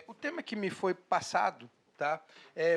O tema que me foi passado, tá,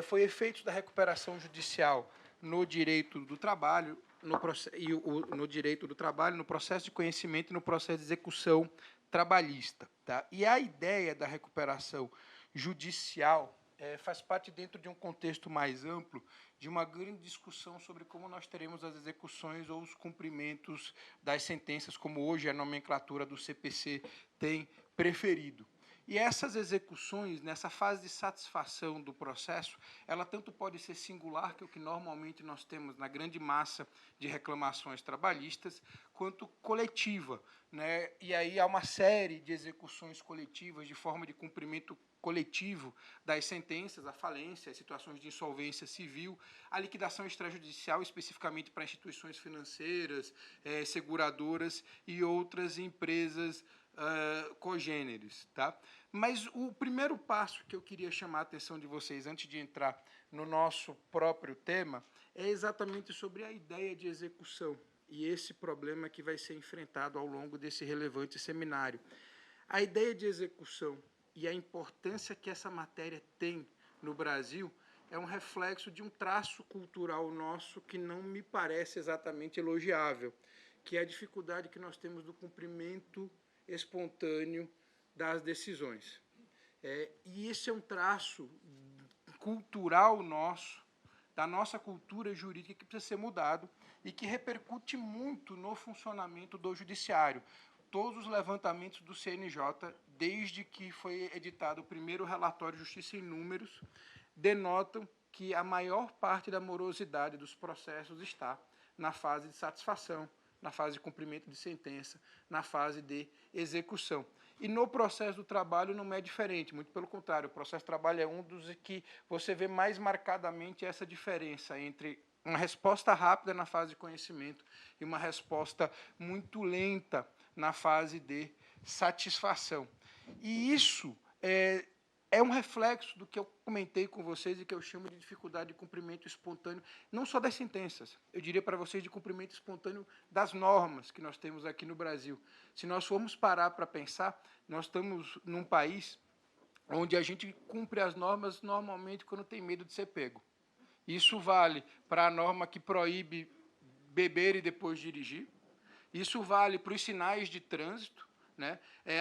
foi efeitos da recuperação judicial no direito do trabalho, no direito do trabalho, no processo de conhecimento e no processo de execução trabalhista. Tá? E a ideia da recuperação judicial faz parte dentro de um contexto mais amplo de uma grande discussão sobre como nós teremos as execuções ou os cumprimentos das sentenças, como hoje a nomenclatura do CPC tem preferido. E essas execuções, nessa fase de satisfação do processo, ela tanto pode ser singular, que é o que normalmente nós temos na grande massa de reclamações trabalhistas, quanto coletiva, né? E aí há uma série de execuções coletivas de forma de cumprimento coletivo das sentenças, a falência, as situações de insolvência civil, a liquidação extrajudicial, especificamente para instituições financeiras, seguradoras e outras empresas cogêneres. Tá? Mas o primeiro passo que eu queria chamar a atenção de vocês, antes de entrar no nosso próprio tema, é exatamente sobre a ideia de execução e esse problema que vai ser enfrentado ao longo desse relevante seminário. A ideia de execução e a importância que essa matéria tem no Brasil é um reflexo de um traço cultural nosso que não me parece exatamente elogiável, que é a dificuldade que nós temos do cumprimento espontâneo das decisões. E esse é um traço cultural nosso, da nossa cultura jurídica, que precisa ser mudado e que repercute muito no funcionamento do judiciário. Todos os levantamentos do CNJ, desde que foi editado o primeiro relatório Justiça em Números, denotam que a maior parte da morosidade dos processos está na fase de satisfação, na fase de cumprimento de sentença, na fase de execução. E no processo do trabalho não é diferente, muito pelo contrário, o processo do trabalho é um dos que você vê mais marcadamente essa diferença entre uma resposta rápida na fase de conhecimento e uma resposta muito lenta na fase de satisfação. E isso é um reflexo do que eu comentei com vocês e que eu chamo de dificuldade de cumprimento espontâneo, não só das sentenças, eu diria para vocês de cumprimento espontâneo das normas que nós temos aqui no Brasil. Se nós formos parar para pensar, nós estamos num país onde a gente cumpre as normas normalmente quando tem medo de ser pego. Isso vale para a norma que proíbe beber e depois dirigir, isso vale para os sinais de trânsito, né?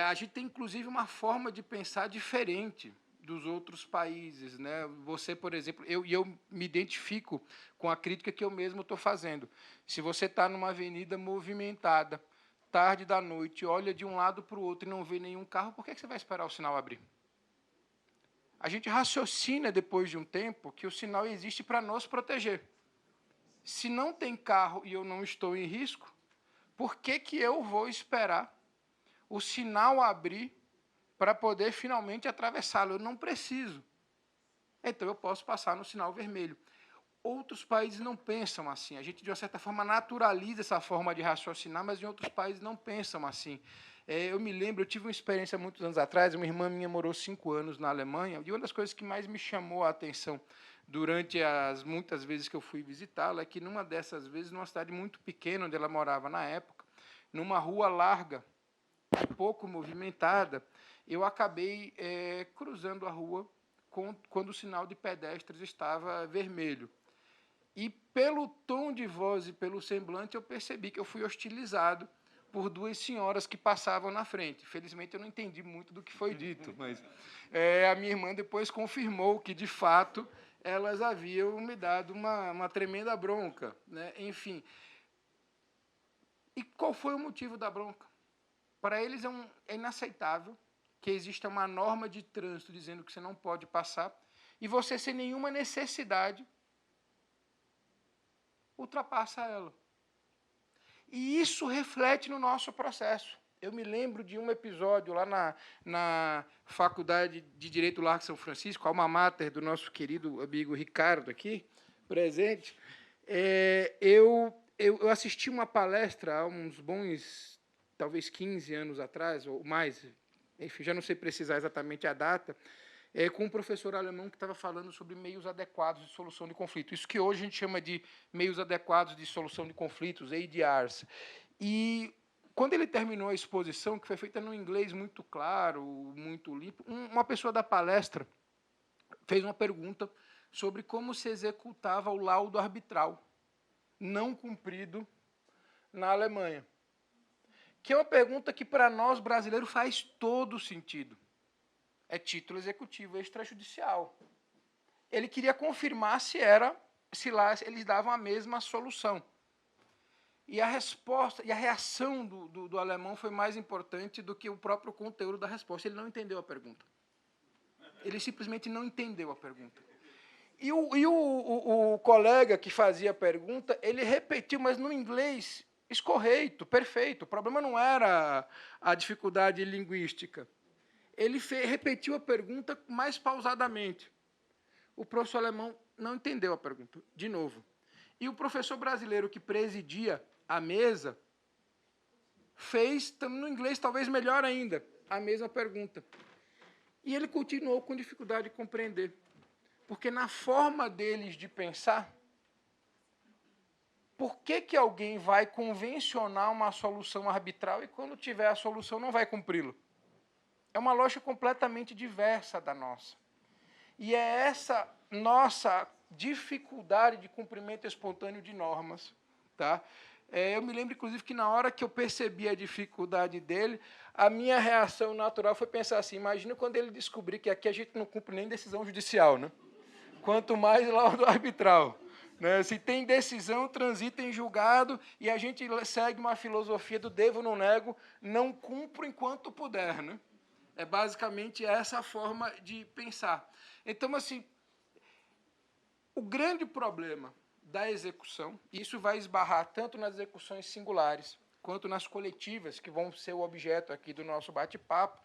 A gente tem, inclusive, uma forma de pensar diferente dos outros países. Né? Você, por exemplo, eu me identifico com a crítica que eu mesmo estou fazendo. Se você está numa avenida movimentada, tarde da noite, olha de um lado para o outro e não vê nenhum carro, por que você vai esperar o sinal abrir? A gente raciocina, depois de um tempo, que o sinal existe para nos proteger. Se não tem carro e eu não estou em risco, por que eu vou esperar o sinal abrir para poder finalmente atravessá-lo? Eu não preciso. Então eu posso passar no sinal vermelho. Outros países não pensam assim. A gente, de uma certa forma, naturaliza essa forma de raciocinar, mas em outros países não pensam assim. Eu me lembro, eu tive uma experiência muitos anos atrás, uma irmã minha morou 5 anos na Alemanha, e uma das coisas que mais me chamou a atenção durante as muitas vezes que eu fui visitá-la é que, numa dessas vezes, numa cidade muito pequena, onde ela morava na época, numa rua larga, pouco movimentada, eu acabei cruzando a rua quando o sinal de pedestres estava vermelho. E pelo tom de voz e pelo semblante, eu percebi que eu fui hostilizado por duas senhoras que passavam na frente. Felizmente, eu não entendi muito do que foi dito, mas a minha irmã depois confirmou que, de fato, elas haviam me dado uma tremenda bronca. Né? Enfim. E qual foi o motivo da bronca? Para eles é inaceitável que exista uma norma de trânsito dizendo que você não pode passar e você, sem nenhuma necessidade, ultrapassa ela. E isso reflete no nosso processo. Eu me lembro de um episódio lá na Faculdade de Direito Largo São Francisco, a alma mater do nosso querido amigo Ricardo aqui, presente. Eu assisti uma palestra há uns bons, talvez 15 anos atrás, ou mais, enfim, já não sei precisar exatamente a data, com um professor alemão que estava falando sobre meios adequados de solução de conflito. Isso que hoje a gente chama de meios adequados de solução de conflitos, ADRs. E quando ele terminou a exposição, que foi feita num inglês muito claro, muito limpo, uma pessoa da palestra fez uma pergunta sobre como se executava o laudo arbitral não cumprido na Alemanha. Que é uma pergunta que, para nós brasileiros, faz todo sentido. É título executivo extrajudicial. Ele queria confirmar se lá eles davam a mesma solução. E a resposta, e a reação do alemão foi mais importante do que o próprio conteúdo da resposta. Ele não entendeu a pergunta. Ele simplesmente não entendeu a pergunta. E o colega que fazia a pergunta, ele repetiu, mas no inglês escorreito, perfeito. O problema não era a dificuldade linguística. Ele repetiu a pergunta mais pausadamente. O professor alemão não entendeu a pergunta, de novo. E o professor brasileiro que presidia a mesa fez, no inglês talvez melhor ainda, a mesma pergunta. E ele continuou com dificuldade de compreender. Porque na forma deles de pensar, por que alguém vai convencionar uma solução arbitral e quando tiver a solução não vai cumpri-lo? É uma lógica completamente diversa da nossa. E é essa nossa dificuldade de cumprimento espontâneo de normas. Tá? Eu me lembro, inclusive, que na hora que eu percebi a dificuldade dele, a minha reação natural foi pensar assim, imagina quando ele descobrir que aqui a gente não cumpre nem decisão judicial, né? Quanto mais laudo arbitral. Né? Se tem decisão, transita em julgado e a gente segue uma filosofia do devo, não nego, não cumpro enquanto puder. Né? É basicamente essa a forma de pensar. Então, assim, o grande problema da execução, e isso vai esbarrar tanto nas execuções singulares quanto nas coletivas, que vão ser o objeto aqui do nosso bate-papo,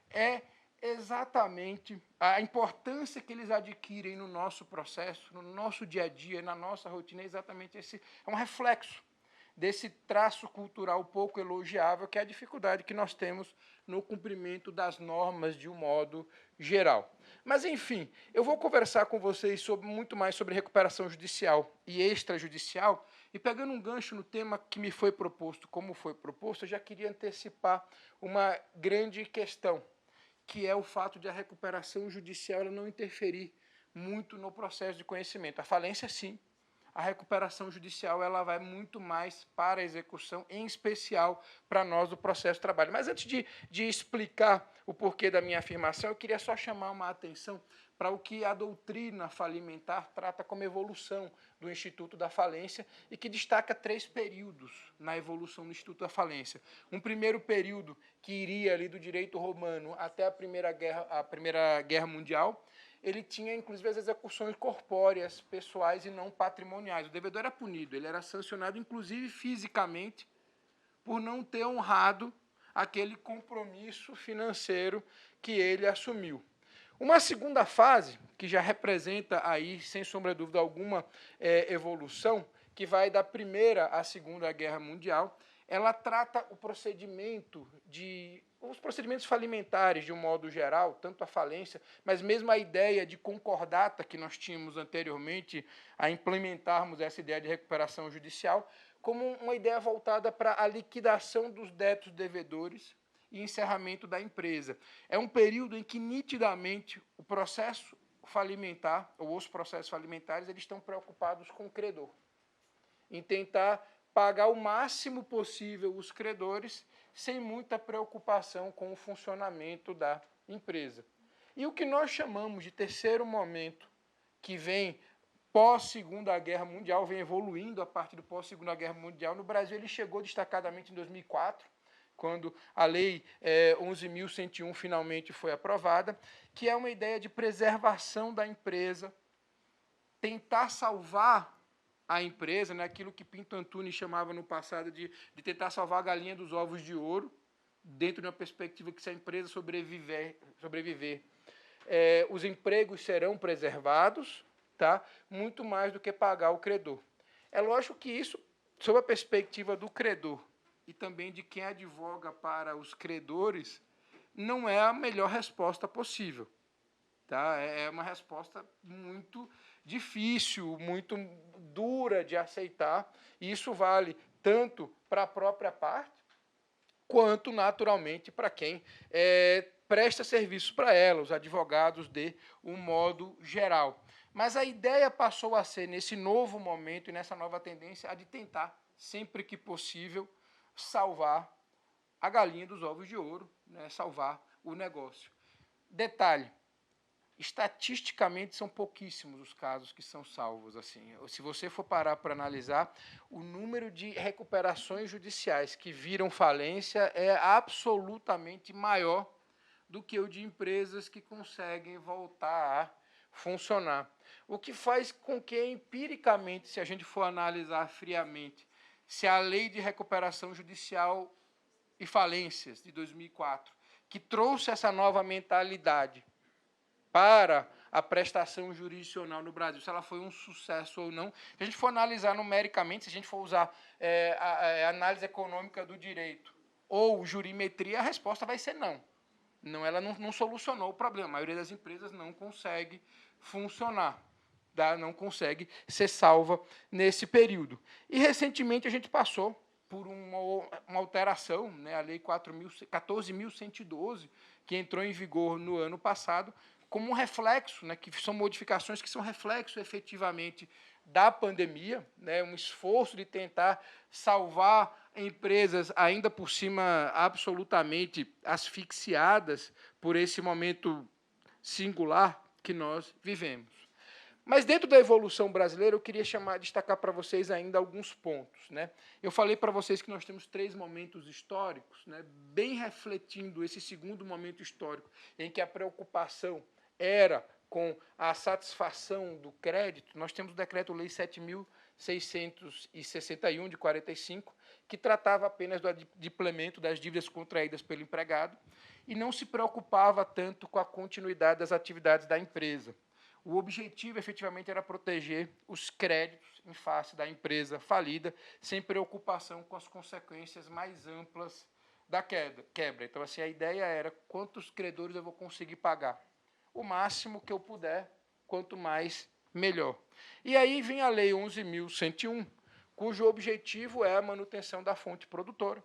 é exatamente a importância que eles adquirem no nosso processo, no nosso dia a dia, na nossa rotina, é exatamente esse, é um reflexo desse traço cultural pouco elogiável, que é a dificuldade que nós temos no cumprimento das normas de um modo geral. Mas, enfim, eu vou conversar com vocês muito mais sobre recuperação judicial e extrajudicial, e pegando um gancho no tema que me foi proposto, como foi proposto, eu já queria antecipar uma grande questão, que é o fato de a recuperação judicial ela não interferir muito no processo de conhecimento. A falência, sim. A recuperação judicial ela vai muito mais para a execução, em especial para nós do processo de trabalho. Mas antes de explicar o porquê da minha afirmação, eu queria só chamar uma atenção para o que a doutrina falimentar trata como evolução do Instituto da Falência e que destaca 3 períodos na evolução do Instituto da Falência. Um primeiro período que iria ali do direito romano até a Primeira Guerra Mundial. Ele tinha, inclusive, as execuções corpóreas, pessoais e não patrimoniais. O devedor era punido, ele era sancionado, inclusive, fisicamente, por não ter honrado aquele compromisso financeiro que ele assumiu. Uma segunda fase, que já representa aí, sem sombra de dúvida alguma, evolução, que vai da Primeira à Segunda Guerra Mundial, ela trata o procedimento os procedimentos falimentares, de um modo geral, tanto a falência, mas mesmo a ideia de concordata que nós tínhamos anteriormente a implementarmos essa ideia de recuperação judicial, como uma ideia voltada para a liquidação dos débitos devedores e encerramento da empresa. É um período em que, nitidamente, o processo falimentar, ou os processos falimentares, eles estão preocupados com o credor, em tentar pagar o máximo possível os credores, sem muita preocupação com o funcionamento da empresa. E o que nós chamamos de terceiro momento, que vem pós-Segunda Guerra Mundial, vem evoluindo a partir do pós-Segunda Guerra Mundial, no Brasil ele chegou destacadamente em 2004, quando a Lei 11.101 finalmente foi aprovada, que é uma ideia de preservação da empresa, tentar salvar a empresa, né, aquilo que Pinto Antunes chamava no passado de tentar salvar a galinha dos ovos de ouro, dentro de uma perspectiva que se a empresa sobreviver os empregos serão preservados, tá, muito mais do que pagar o credor. É lógico que isso, sob a perspectiva do credor e também de quem advoga para os credores, não é a melhor resposta possível. Tá? É uma resposta muito difícil, muito dura de aceitar, e isso vale tanto para a própria parte, quanto, naturalmente, para quem presta serviços para ela, os advogados de um modo geral. Mas a ideia passou a ser, nesse novo momento e nessa nova tendência, a de tentar, sempre que possível, salvar a galinha dos ovos de ouro, né, salvar o negócio. Detalhe, estatisticamente são pouquíssimos os casos que são salvos. Assim, se você for parar para analisar, o número de recuperações judiciais que viram falência é absolutamente maior do que o de empresas que conseguem voltar a funcionar. O que faz com que, empiricamente, se a gente for analisar friamente, se a lei de recuperação judicial e falências de 2004, que trouxe essa nova mentalidade para a prestação jurisdicional no Brasil, se ela foi um sucesso ou não. Se a gente for analisar numericamente, se a gente for usar a análise econômica do direito ou jurimetria, a resposta vai ser não. Ela não solucionou o problema. A maioria das empresas não consegue funcionar, não consegue ser salva nesse período. E, recentemente, a gente passou por uma alteração, né, a Lei 14.112, que entrou em vigor no ano passado, como um reflexo, né, que são modificações que são reflexo, efetivamente, da pandemia, né, um esforço de tentar salvar empresas, ainda por cima, absolutamente asfixiadas por esse momento singular que nós vivemos. Mas, dentro da evolução brasileira, eu queria destacar para vocês ainda alguns pontos, né? Eu falei para vocês que nós temos 3 momentos históricos, né, bem refletindo esse segundo momento histórico, em que a preocupação era com a satisfação do crédito. Nós temos o Decreto-Lei 7.661, de 45, que tratava apenas do adimplemento das dívidas contraídas pelo empregado e não se preocupava tanto com a continuidade das atividades da empresa. O objetivo, efetivamente, era proteger os créditos em face da empresa falida, sem preocupação com as consequências mais amplas da quebra. Então, assim, a ideia era quantos credores eu vou conseguir pagar. O máximo que eu puder, quanto mais, melhor. E aí vem a Lei 11.101, cujo objetivo é a manutenção da fonte produtora,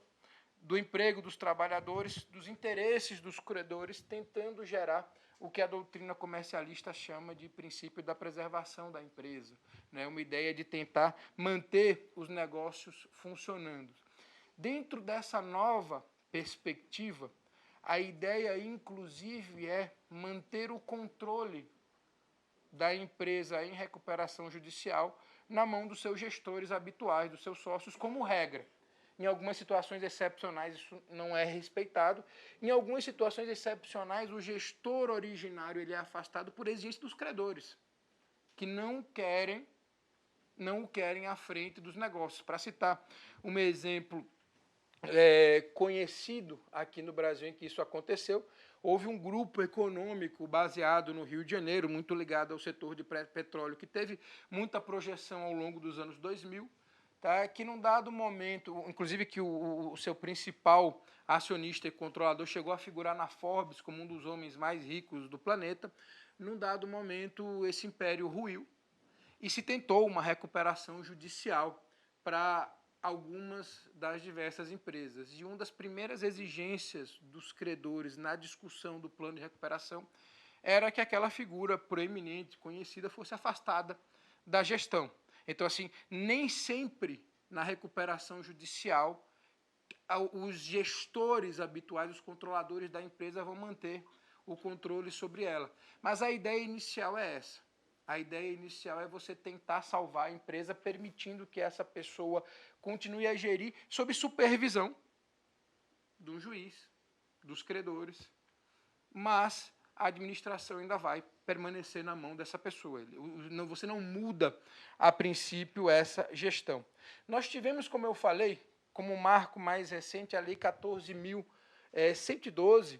do emprego dos trabalhadores, dos interesses dos credores, tentando gerar o que a doutrina comercialista chama de princípio da preservação da empresa, né? Uma ideia de tentar manter os negócios funcionando. Dentro dessa nova perspectiva, a ideia, inclusive, é manter o controle da empresa em recuperação judicial na mão dos seus gestores habituais, dos seus sócios, como regra. Em algumas situações excepcionais, isso não é respeitado. Em algumas situações excepcionais, o gestor originário ele é afastado por exigência dos credores, que não o querem à frente dos negócios. Para citar um exemplo conhecido aqui no Brasil em que isso aconteceu, houve um grupo econômico baseado no Rio de Janeiro, muito ligado ao setor de petróleo, que teve muita projeção ao longo dos anos 2000, tá, que num dado momento, inclusive que o seu principal acionista e controlador chegou a figurar na Forbes como um dos homens mais ricos do planeta, num dado momento esse império ruiu e se tentou uma recuperação judicial para algumas das diversas empresas. E uma das primeiras exigências dos credores na discussão do plano de recuperação era que aquela figura proeminente, conhecida, fosse afastada da gestão. Então, assim, nem sempre na recuperação judicial os gestores habituais, os controladores da empresa vão manter o controle sobre ela. Mas a ideia inicial é essa. A ideia inicial é você tentar salvar a empresa, permitindo que essa pessoa continue a gerir sob supervisão do juiz, dos credores, mas a administração ainda vai permanecer na mão dessa pessoa. Você não muda, a princípio, essa gestão. Nós tivemos, como eu falei, como marco mais recente, a Lei 14.112,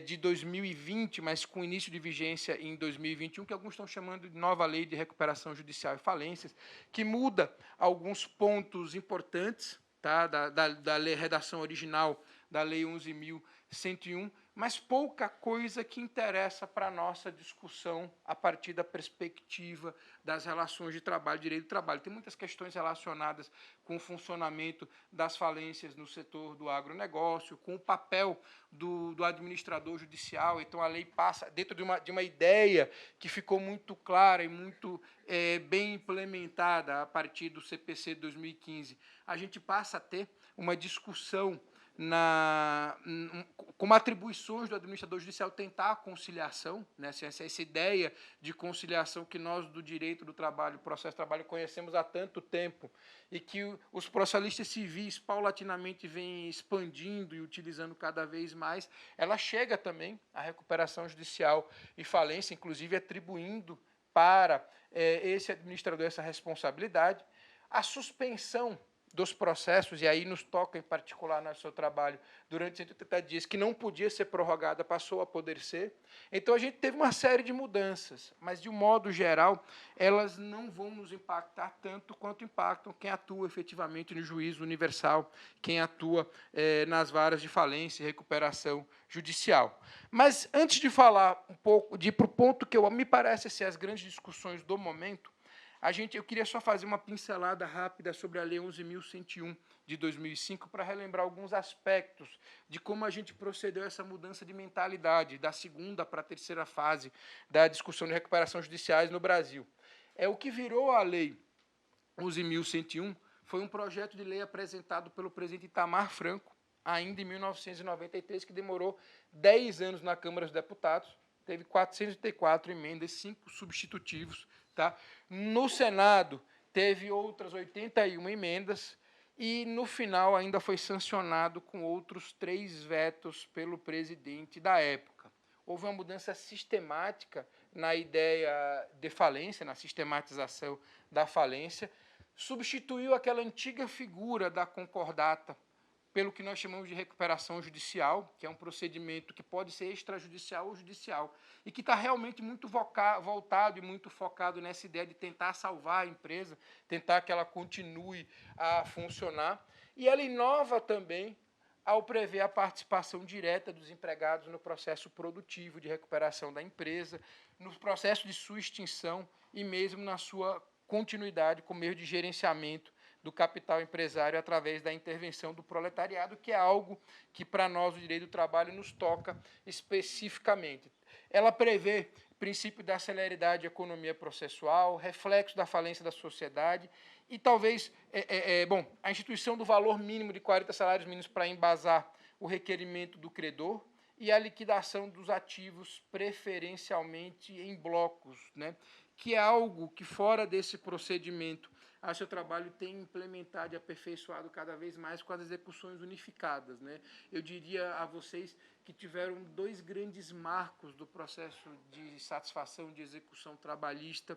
de 2020, mas com início de vigência em 2021, que alguns estão chamando de nova Lei de Recuperação Judicial e Falências, que muda alguns pontos importantes, tá, da redação original da Lei 11.101, mas pouca coisa que interessa para a nossa discussão a partir da perspectiva das relações de trabalho, direito do trabalho. Tem muitas questões relacionadas com o funcionamento das falências no setor do agronegócio, com o papel do administrador judicial. Então, a lei passa dentro de uma ideia que ficou muito clara e muito bem implementada a partir do CPC de 2015. A gente passa a ter uma discussão como atribuições do administrador judicial tentar a conciliação, né, essa ideia de conciliação que nós do direito do trabalho, processo de trabalho, conhecemos há tanto tempo e que os processalistas civis paulatinamente vêm expandindo e utilizando cada vez mais, ela chega também à recuperação judicial e falência, inclusive atribuindo para esse administrador essa responsabilidade. A suspensão dos processos, e aí nos toca em particular no seu trabalho, durante 180 dias, que não podia ser prorrogada, passou a poder ser. Então, a gente teve uma série de mudanças, mas, de um modo geral, elas não vão nos impactar tanto quanto impactam quem atua efetivamente no juízo universal, quem atua nas varas de falência e recuperação judicial. Mas, antes de falar um pouco, de ir para o ponto que me parece ser as grandes discussões do momento, eu queria só fazer uma pincelada rápida sobre a Lei 11.101 de 2005 para relembrar alguns aspectos de como a gente procedeu a essa mudança de mentalidade da segunda para a terceira fase da discussão de recuperação judiciais no Brasil. O que virou a Lei 11.101 foi um projeto de lei apresentado pelo presidente Itamar Franco, ainda em 1993, que demorou 10 anos na Câmara dos Deputados, teve 484 emendas, 5 substitutivos. Tá? No Senado, teve outras 81 emendas e, no final, ainda foi sancionado com outros 3 vetos pelo presidente da época. Houve uma mudança sistemática na ideia de falência, na sistematização da falência, substituiu aquela antiga figura da concordata pelo que nós chamamos de recuperação judicial, que é um procedimento que pode ser extrajudicial ou judicial, e que está realmente muito voltado e muito focado nessa ideia de tentar salvar a empresa, tentar que ela continue a funcionar. E ela inova também ao prever a participação direta dos empregados no processo produtivo de recuperação da empresa, no processo de sua extinção e mesmo na sua continuidade como meio de gerenciamento do capital empresário através da intervenção do proletariado, que é algo que, para nós, o direito do trabalho, nos toca especificamente. Ela prevê o princípio da celeridade da economia processual, reflexo da falência da sociedade e, talvez, a instituição do valor mínimo de 40 salários mínimos para embasar o requerimento do credor e a liquidação dos ativos preferencialmente em blocos, né? Que é algo que, fora desse procedimento, o seu trabalho tem implementado e aperfeiçoado cada vez mais com as execuções unificadas, né? Eu diria a vocês que tiveram 2 grandes marcos do processo de satisfação de execução trabalhista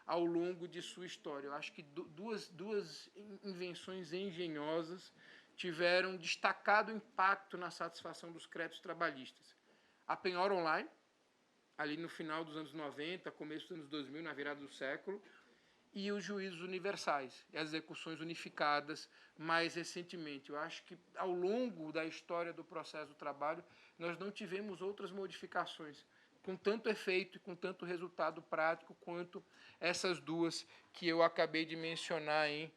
ao longo de sua história. Eu acho que duas invenções engenhosas tiveram destacado impacto na satisfação dos créditos trabalhistas. A penhora online, ali no final dos anos 90, começo dos anos 2000, na virada do século, e os juízos universais, e as execuções unificadas mais recentemente. Eu acho que, ao longo da história do processo do trabalho, nós não tivemos outras modificações com tanto efeito e com tanto resultado prático quanto essas duas que eu acabei de mencionar em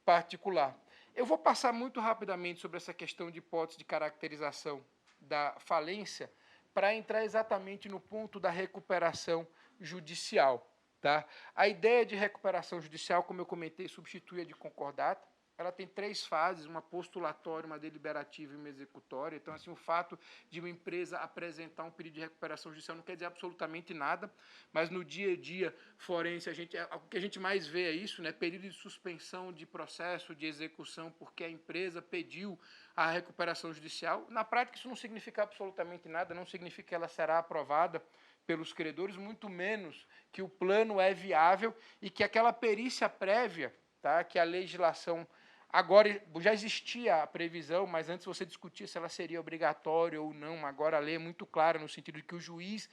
particular. Eu vou passar muito rapidamente sobre essa questão de hipótese de caracterização da falência para entrar exatamente no ponto da recuperação judicial. Tá? A ideia de recuperação judicial, como eu comentei, substitui a de concordata. Ela tem 3 fases, uma postulatória, uma deliberativa e uma executória. Então, assim, o fato de uma empresa apresentar um pedido de recuperação judicial não quer dizer absolutamente nada, mas no dia a dia forense, o que a gente mais vê é isso, né? Pedido de suspensão de processo, de execução, porque a empresa pediu a recuperação judicial. Na prática, isso não significa absolutamente nada, não significa que ela será aprovada pelos credores, muito menos que o plano é viável e que aquela perícia prévia, tá, que a legislação, agora já existia a previsão, mas antes você discutia se ela seria obrigatória ou não, agora a lei é muito clara no sentido de que o juiz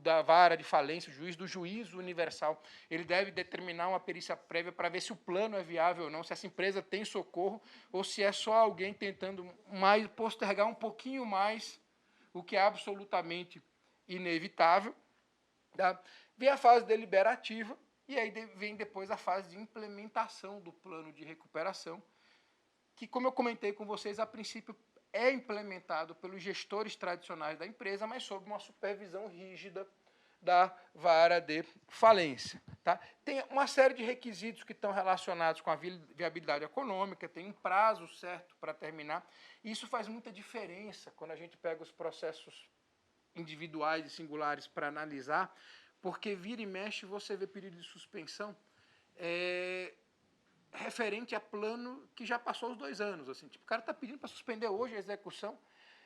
da vara de falência, o juiz do juízo universal, ele deve determinar uma perícia prévia para ver se o plano é viável ou não, se essa empresa tem socorro ou se é só alguém tentando postergar um pouquinho mais o que é absolutamente inevitável. Tá? Vem a fase deliberativa, e aí vem depois a fase de implementação do plano de recuperação, que, como eu comentei com vocês, a princípio é implementado pelos gestores tradicionais da empresa, mas sob uma supervisão rígida da vara de falência. Tá? Tem uma série de requisitos que estão relacionados com a viabilidade econômica, tem um prazo certo para terminar, e isso faz muita diferença quando a gente pega os processos individuais e singulares para analisar, porque vira e mexe você vê pedido de suspensão referente a plano que já passou os 2 anos. Assim, tipo, o cara está pedindo para suspender hoje a execução,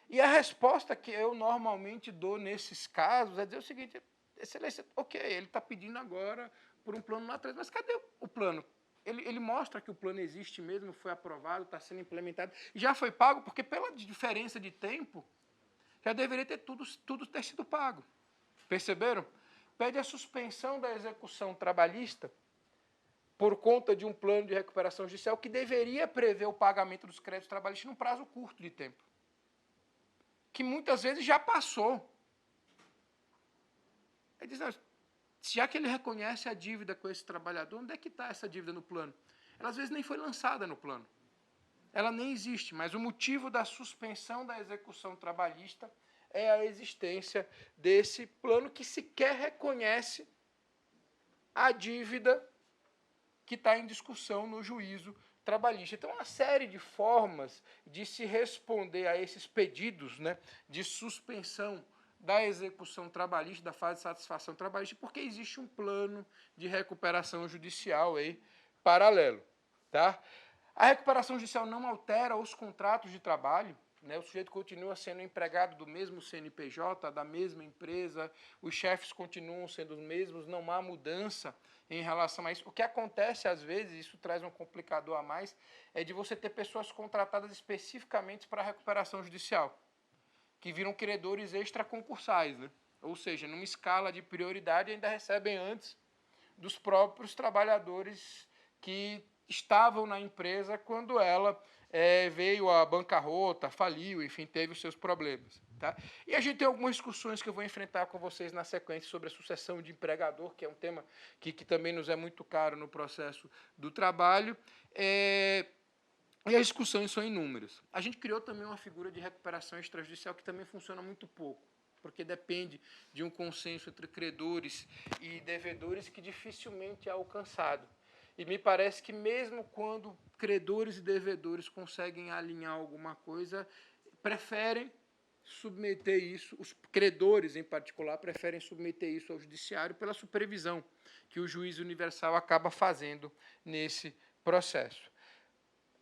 e a resposta que eu normalmente dou nesses casos é dizer o seguinte: excelência, ok, ele está pedindo agora por um plano lá atrás, mas cadê o plano? Ele mostra que o plano existe mesmo, foi aprovado, está sendo implementado, já foi pago, porque pela diferença de tempo, já deveria ter tudo ter sido pago. Perceberam? Pede a suspensão da execução trabalhista por conta de um plano de recuperação judicial que deveria prever o pagamento dos créditos trabalhistas num prazo curto de tempo, que muitas vezes já passou. Ele diz: não, já que ele reconhece a dívida com esse trabalhador, onde é que está essa dívida no plano? Ela às vezes nem foi lançada no plano. Ela nem existe, mas o motivo da suspensão da execução trabalhista é a existência desse plano que sequer reconhece a dívida que está em discussão no juízo trabalhista. Então, uma série de formas de se responder a esses pedidos, né, de suspensão da execução trabalhista, da fase de satisfação trabalhista, porque existe um plano de recuperação judicial aí paralelo. Tá? A recuperação judicial não altera os contratos de trabalho, né? O sujeito continua sendo empregado do mesmo CNPJ, da mesma empresa, os chefes continuam sendo os mesmos, não há mudança em relação a isso. O que acontece, às vezes, isso traz um complicador a mais, é de você ter pessoas contratadas especificamente para a recuperação judicial, que viram credores extraconcursais, né? Ou seja, numa escala de prioridade, ainda recebem antes dos próprios trabalhadores que estavam na empresa quando ela veio à bancarrota, faliu, enfim, teve os seus problemas. Tá? E a gente tem algumas discussões que eu vou enfrentar com vocês na sequência sobre a sucessão de empregador, que é um tema que também nos é muito caro no processo do trabalho. E as discussões são inúmeras. A gente criou também uma figura de recuperação extrajudicial que também funciona muito pouco, porque depende de um consenso entre credores e devedores que dificilmente é alcançado. E me parece que mesmo quando credores e devedores conseguem alinhar alguma coisa, preferem submeter isso, os credores em particular, preferem submeter isso ao judiciário pela supervisão que o juiz universal acaba fazendo nesse processo.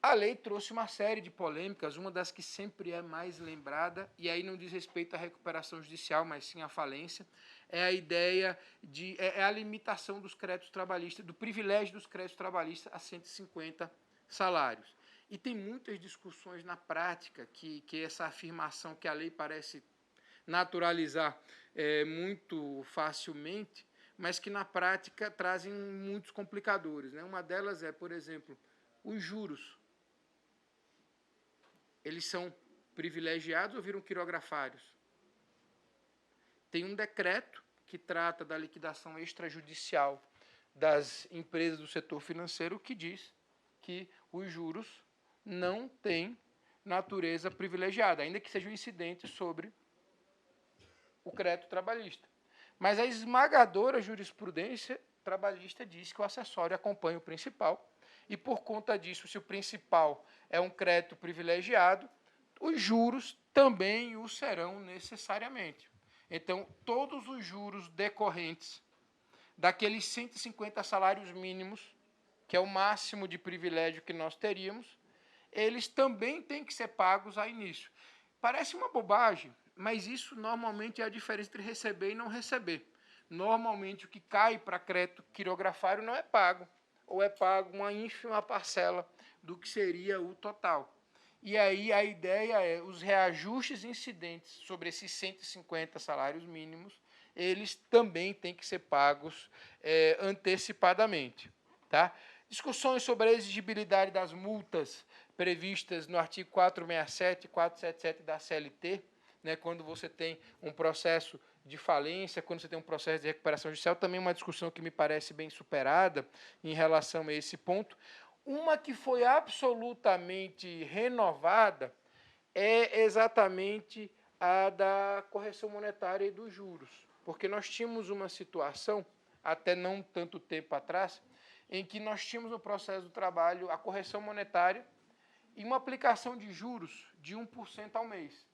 A lei trouxe uma série de polêmicas, uma das que sempre é mais lembrada, e aí não diz respeito à recuperação judicial, mas sim à falência, é a ideia de a limitação dos créditos trabalhistas, do privilégio dos créditos trabalhistas a 150 salários. E tem muitas discussões na prática que essa afirmação que a lei parece naturalizar muito facilmente, mas que na prática trazem muitos complicadores, né? Uma delas é, por exemplo, os juros. Eles são privilegiados ou viram quirografários? Tem um decreto que trata da liquidação extrajudicial das empresas do setor financeiro que diz que os juros não têm natureza privilegiada, ainda que sejam incidentes sobre o crédito trabalhista. Mas a esmagadora jurisprudência trabalhista diz que o acessório acompanha o principal, e por conta disso, se o principal é um crédito privilegiado, os juros também o serão necessariamente. Então, todos os juros decorrentes daqueles 150 salários mínimos, que é o máximo de privilégio que nós teríamos, eles também têm que ser pagos a início. Parece uma bobagem, mas isso normalmente é a diferença entre receber e não receber. Normalmente, o que cai para crédito quirografário não é pago, ou é pago uma ínfima parcela do que seria o total. E aí a ideia é os reajustes incidentes sobre esses 150 salários mínimos, eles também têm que ser pagos antecipadamente. Tá? Discussões sobre a exigibilidade das multas previstas no artigo 467 e 477 da CLT, né, quando você tem um processo de falência, quando você tem um processo de recuperação judicial, também uma discussão que me parece bem superada em relação a esse ponto. Uma que foi absolutamente renovada é exatamente a da correção monetária e dos juros, porque nós tínhamos uma situação, até não tanto tempo atrás, em que nós tínhamos no processo do trabalho a correção monetária e uma aplicação de juros de 1% ao mês,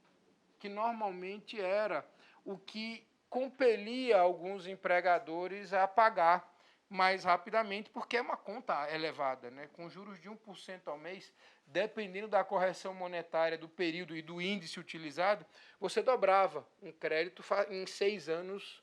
que normalmente era o que compelia alguns empregadores a pagar mais rapidamente, porque é uma conta elevada, né? Com juros de 1% ao mês, dependendo da correção monetária do período e do índice utilizado, você dobrava um crédito em 6 anos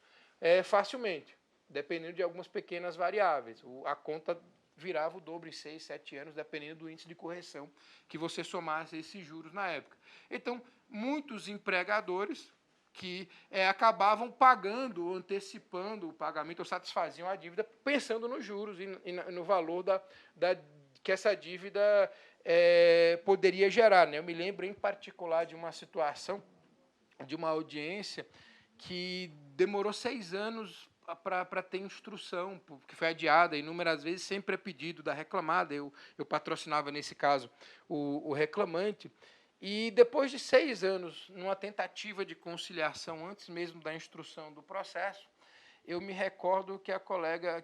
facilmente, dependendo de algumas pequenas variáveis. A conta virava o dobro em 6, 7 anos, dependendo do índice de correção que você somasse esses juros na época. Então, muitos empregadores que acabavam pagando, antecipando o pagamento, ou satisfaziam a dívida, pensando nos juros e no valor que essa dívida poderia gerar, né? Eu me lembro, em particular, de uma situação, de uma audiência, que demorou 6 anos para ter instrução, que foi adiada inúmeras vezes, sempre a pedido da reclamada. Eu patrocinava, nesse caso, o reclamante. E depois de 6 anos, numa tentativa de conciliação, antes mesmo da instrução do processo, eu me recordo que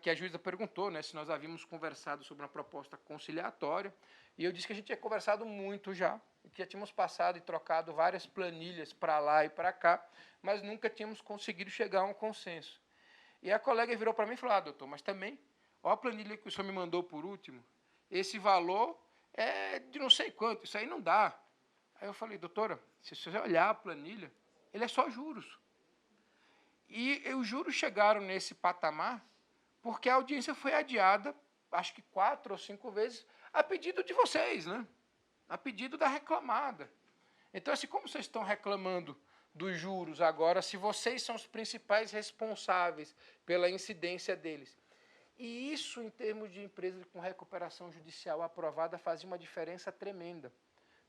a juíza perguntou, né, se nós havíamos conversado sobre uma proposta conciliatória, e eu disse que a gente tinha conversado muito já, que já tínhamos passado e trocado várias planilhas para lá e para cá, mas nunca tínhamos conseguido chegar a um consenso. E a colega virou para mim e falou: doutor, mas também, ó, a planilha que o senhor me mandou por último, esse valor é de não sei quanto, isso aí não dá. Aí eu falei: doutora, se você olhar a planilha, ele é só juros. E os juros chegaram nesse patamar porque a audiência foi adiada, acho que 4 ou 5 vezes, a pedido de vocês, né? A pedido da reclamada. Então, assim, como vocês estão reclamando dos juros agora, se vocês são os principais responsáveis pela incidência deles? E isso, em termos de empresa com recuperação judicial aprovada, fazia uma diferença tremenda.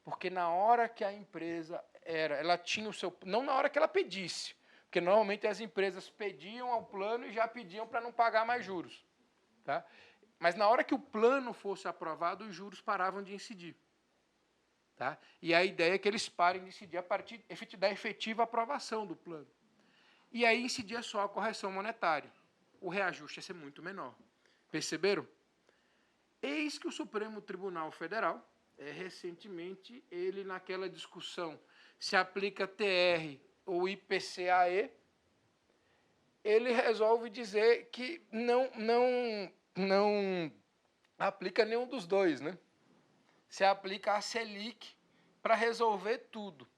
Porque na hora que a empresa ela tinha o seu... Não na hora que ela pedisse, porque normalmente as empresas pediam ao plano e já pediam para não pagar mais juros. Tá? Mas na hora que o plano fosse aprovado, os juros paravam de incidir. Tá? E a ideia é que eles parem de incidir a partir da efetiva aprovação do plano. E aí incidia só a correção monetária. O reajuste ia ser muito menor. Perceberam? Eis que o Supremo Tribunal Federal, recentemente, ele naquela discussão se aplica TR ou IPCAE, ele resolve dizer que não aplica nenhum dos dois, né? Se aplica a Selic para resolver tudo.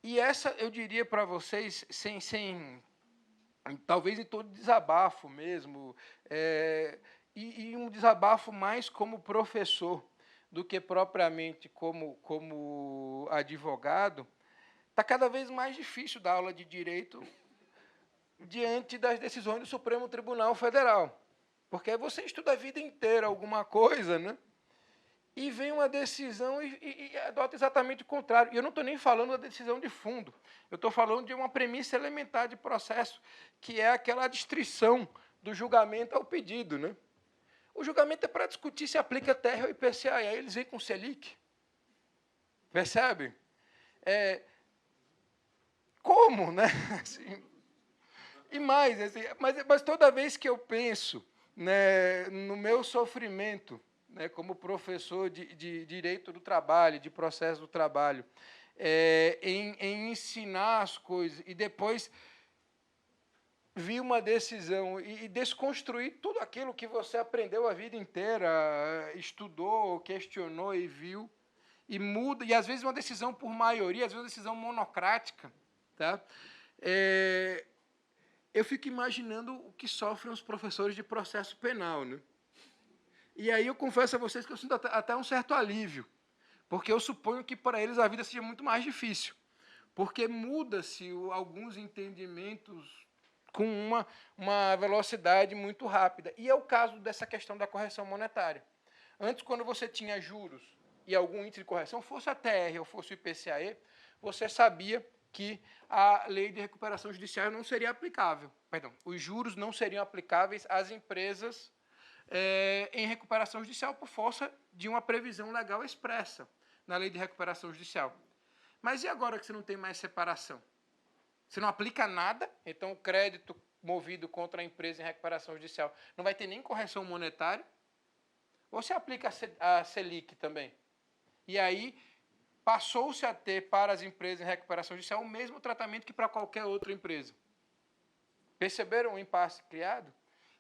E essa, eu diria para vocês, talvez em todo desabafo mesmo, e um desabafo mais como professor do que propriamente como advogado, está cada vez mais difícil dar aula de direito diante das decisões do Supremo Tribunal Federal. Porque você estuda a vida inteira alguma coisa, né? E vem uma decisão e adota exatamente o contrário. E eu não estou nem falando da decisão de fundo. Eu estou falando de uma premissa elementar de processo, que é aquela adstrição do julgamento ao pedido, né? O julgamento é para discutir se aplica TR ou IPCA, e aí eles vêm com Selic. Percebe? Como, né? Assim, e mais, assim, mas toda vez que eu penso, né, no meu sofrimento, né, como professor de direito do trabalho, de processo do trabalho, em ensinar as coisas e depois vir uma decisão e desconstruir tudo aquilo que você aprendeu a vida inteira, estudou, questionou e viu, e muda, e às vezes uma decisão por maioria, às vezes uma decisão monocrática, tá? Eu fico imaginando o que sofrem os professores de processo penal, né? E aí eu confesso a vocês que eu sinto até um certo alívio, porque eu suponho que para eles a vida seja muito mais difícil, porque muda-se alguns entendimentos com uma velocidade muito rápida. E é o caso dessa questão da correção monetária. Antes, quando você tinha juros e algum índice de correção, fosse a TR ou fosse o IPCAE, você sabia que a lei de recuperação judicial não seria aplicável. Perdão, os juros não seriam aplicáveis às empresas em recuperação judicial por força de uma previsão legal expressa na lei de recuperação judicial. Mas e agora que você não tem mais separação? Você não aplica nada, então o crédito movido contra a empresa em recuperação judicial não vai ter nem correção monetária? Ou você aplica a Selic também? E aí passou-se a ter para as empresas em recuperação judicial o mesmo tratamento que para qualquer outra empresa. Perceberam o impasse criado?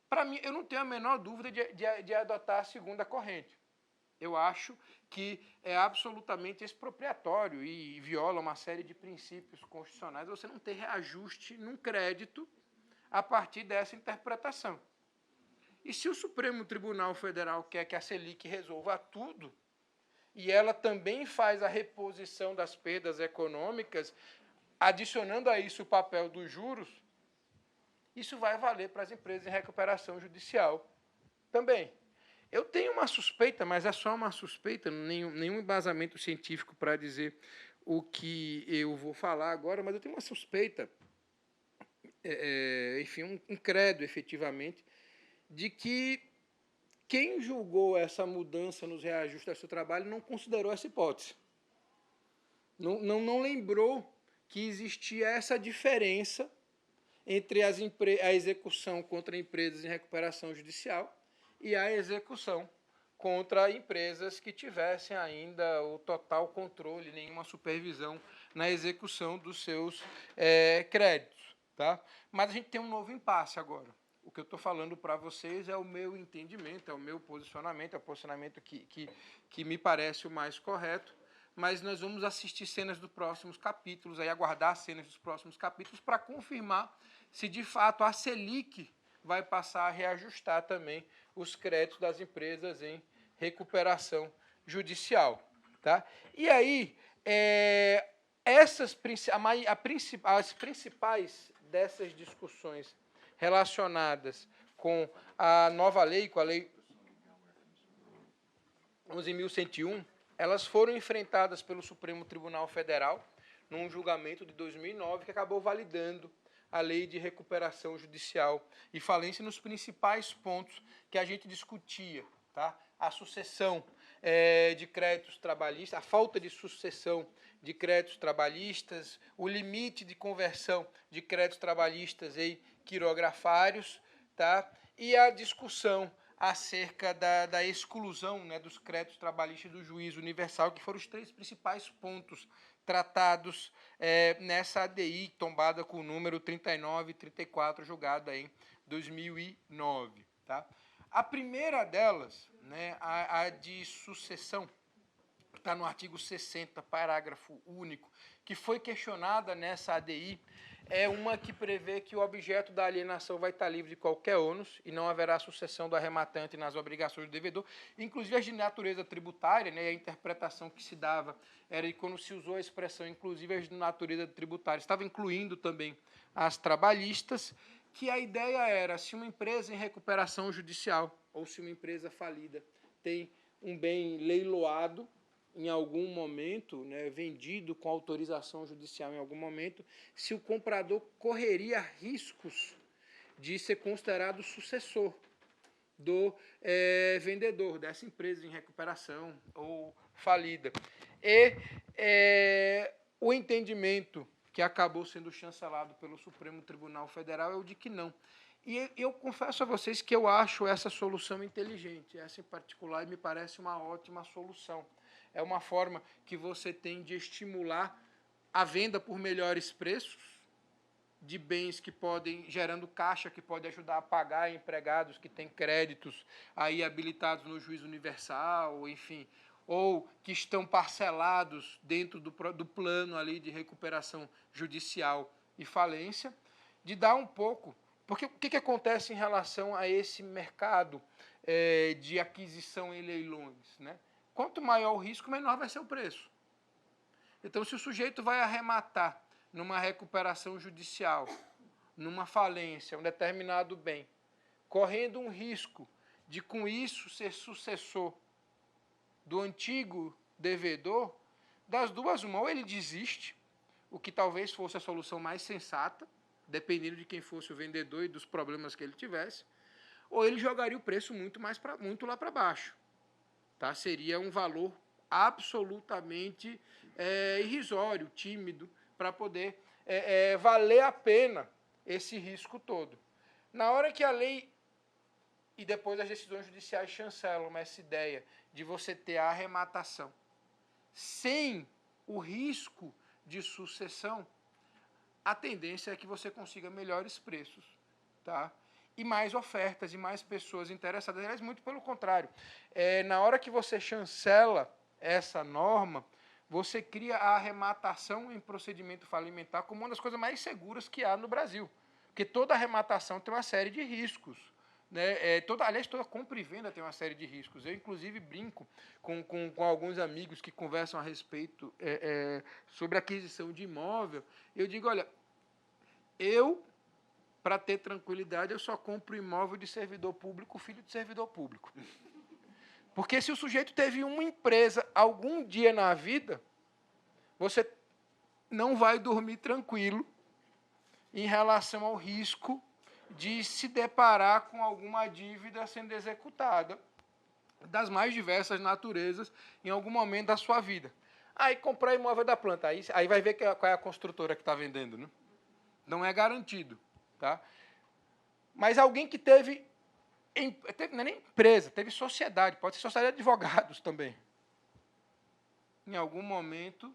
Para mim, eu não tenho a menor dúvida de adotar a segunda corrente. Eu acho que é absolutamente expropriatório e viola uma série de princípios constitucionais você não ter reajuste num crédito a partir dessa interpretação. E se o Supremo Tribunal Federal quer que a Selic resolva tudo, e ela também faz a reposição das perdas econômicas, adicionando a isso o papel dos juros, isso vai valer para as empresas em recuperação judicial também. Eu tenho uma suspeita, mas é só uma suspeita, nenhum embasamento científico para dizer o que eu vou falar agora, mas eu tenho uma suspeita, enfim, um credo, efetivamente, de que quem julgou essa mudança nos reajustes do seu trabalho não considerou essa hipótese. Não lembrou que existia essa diferença entre a execução contra empresas em recuperação judicial e a execução contra empresas que tivessem ainda o total controle, nenhuma supervisão na execução dos seus créditos. Tá? Mas a gente tem um novo impasse agora. O que eu estou falando para vocês é o meu entendimento, é o meu posicionamento, é o posicionamento que me parece o mais correto, mas nós vamos assistir cenas dos próximos capítulos, aí aguardar cenas dos próximos capítulos para confirmar se de fato a Selic vai passar a reajustar também os créditos das empresas em recuperação judicial. Tá? E aí, as principais dessas discussões relacionadas com a nova lei, com a Lei 11.101, elas foram enfrentadas pelo Supremo Tribunal Federal num julgamento de 2009 que acabou validando a Lei de Recuperação Judicial e Falência nos principais pontos que a gente discutia. Tá? A sucessão de créditos trabalhistas, a falta de sucessão de créditos trabalhistas, o limite de conversão de créditos trabalhistas em quirografários, tá? E a discussão acerca da exclusão, né, dos créditos trabalhistas do juízo universal, que foram os 3 principais pontos tratados nessa ADI tombada com o número 3934, julgada em 2009. Tá? A primeira delas, né, a de sucessão, está no artigo 60, parágrafo único, que foi questionada nessa ADI, é uma que prevê que o objeto da alienação vai estar livre de qualquer ônus e não haverá sucessão do arrematante nas obrigações do devedor, inclusive as de natureza tributária, né, a interpretação que se dava era de quando se usou a expressão inclusive as de natureza tributária, estava incluindo também as trabalhistas, que a ideia era, se uma empresa em recuperação judicial ou se uma empresa falida tem um bem leiloado, em algum momento, né, vendido com autorização judicial em algum momento, se o comprador correria riscos de ser considerado sucessor do vendedor, dessa empresa em recuperação ou falida. E o entendimento que acabou sendo chancelado pelo Supremo Tribunal Federal é o de que não. E eu confesso a vocês que eu acho essa solução inteligente, essa em particular me parece uma ótima solução. É uma forma que você tem de estimular a venda por melhores preços de bens que podem, gerando caixa, que pode ajudar a pagar empregados que têm créditos aí habilitados no juízo universal, enfim, ou que estão parcelados dentro do plano ali de recuperação judicial e falência, de dar um pouco. Porque o que acontece em relação a esse mercado de aquisição em leilões, né? Quanto maior o risco, menor vai ser o preço. Então, se o sujeito vai arrematar numa recuperação judicial, numa falência, um determinado bem, correndo um risco de, com isso, ser sucessor do antigo devedor, das duas uma, ou ele desiste, o que talvez fosse a solução mais sensata, dependendo de quem fosse o vendedor e dos problemas que ele tivesse, ou ele jogaria o preço muito lá para baixo. Tá? Seria um valor absolutamente irrisório, tímido, para poder valer a pena esse risco todo. Na hora que a lei e depois as decisões judiciais chancelam essa ideia de você ter a arrematação sem o risco de sucessão, a tendência é que você consiga melhores preços, tá? E mais ofertas e mais pessoas interessadas. Aliás, muito pelo contrário. Na hora que você chancela essa norma, você cria a arrematação em procedimento falimentar como uma das coisas mais seguras que há no Brasil. Porque toda arrematação tem uma série de riscos. Né? Aliás, toda compra e venda tem uma série de riscos. Eu, inclusive, brinco com alguns amigos que conversam a respeito sobre aquisição de imóvel. Eu digo, olha, para ter tranquilidade, eu só compro imóvel de servidor público, filho de servidor público. Porque se o sujeito teve uma empresa algum dia na vida, você não vai dormir tranquilo em relação ao risco de se deparar com alguma dívida sendo executada, das mais diversas naturezas, em algum momento da sua vida. Aí comprar imóvel da planta, aí vai ver qual é a construtora que está vendendo, né? Não é garantido. Tá? Mas alguém que teve não é nem empresa, teve sociedade, pode ser sociedade de advogados também. Em algum momento,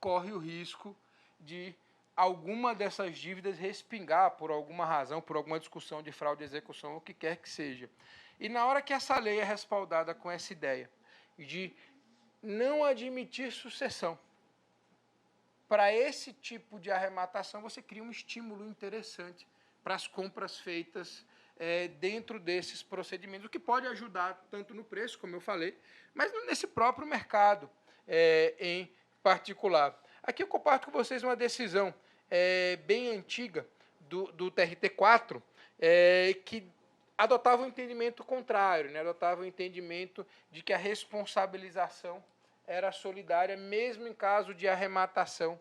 corre o risco de alguma dessas dívidas respingar por alguma razão, por alguma discussão de fraude de execução, o que quer que seja. E na hora que essa lei é respaldada com essa ideia de não admitir sucessão, para esse tipo de arrematação, você cria um estímulo interessante para as compras feitas dentro desses procedimentos, o que pode ajudar tanto no preço, como eu falei, mas nesse próprio mercado em particular. Aqui eu comparto com vocês uma decisão bem antiga do TRT4, que adotava um entendimento contrário, né? Adotava o entendimento de que a responsabilização era solidária, mesmo em caso de arrematação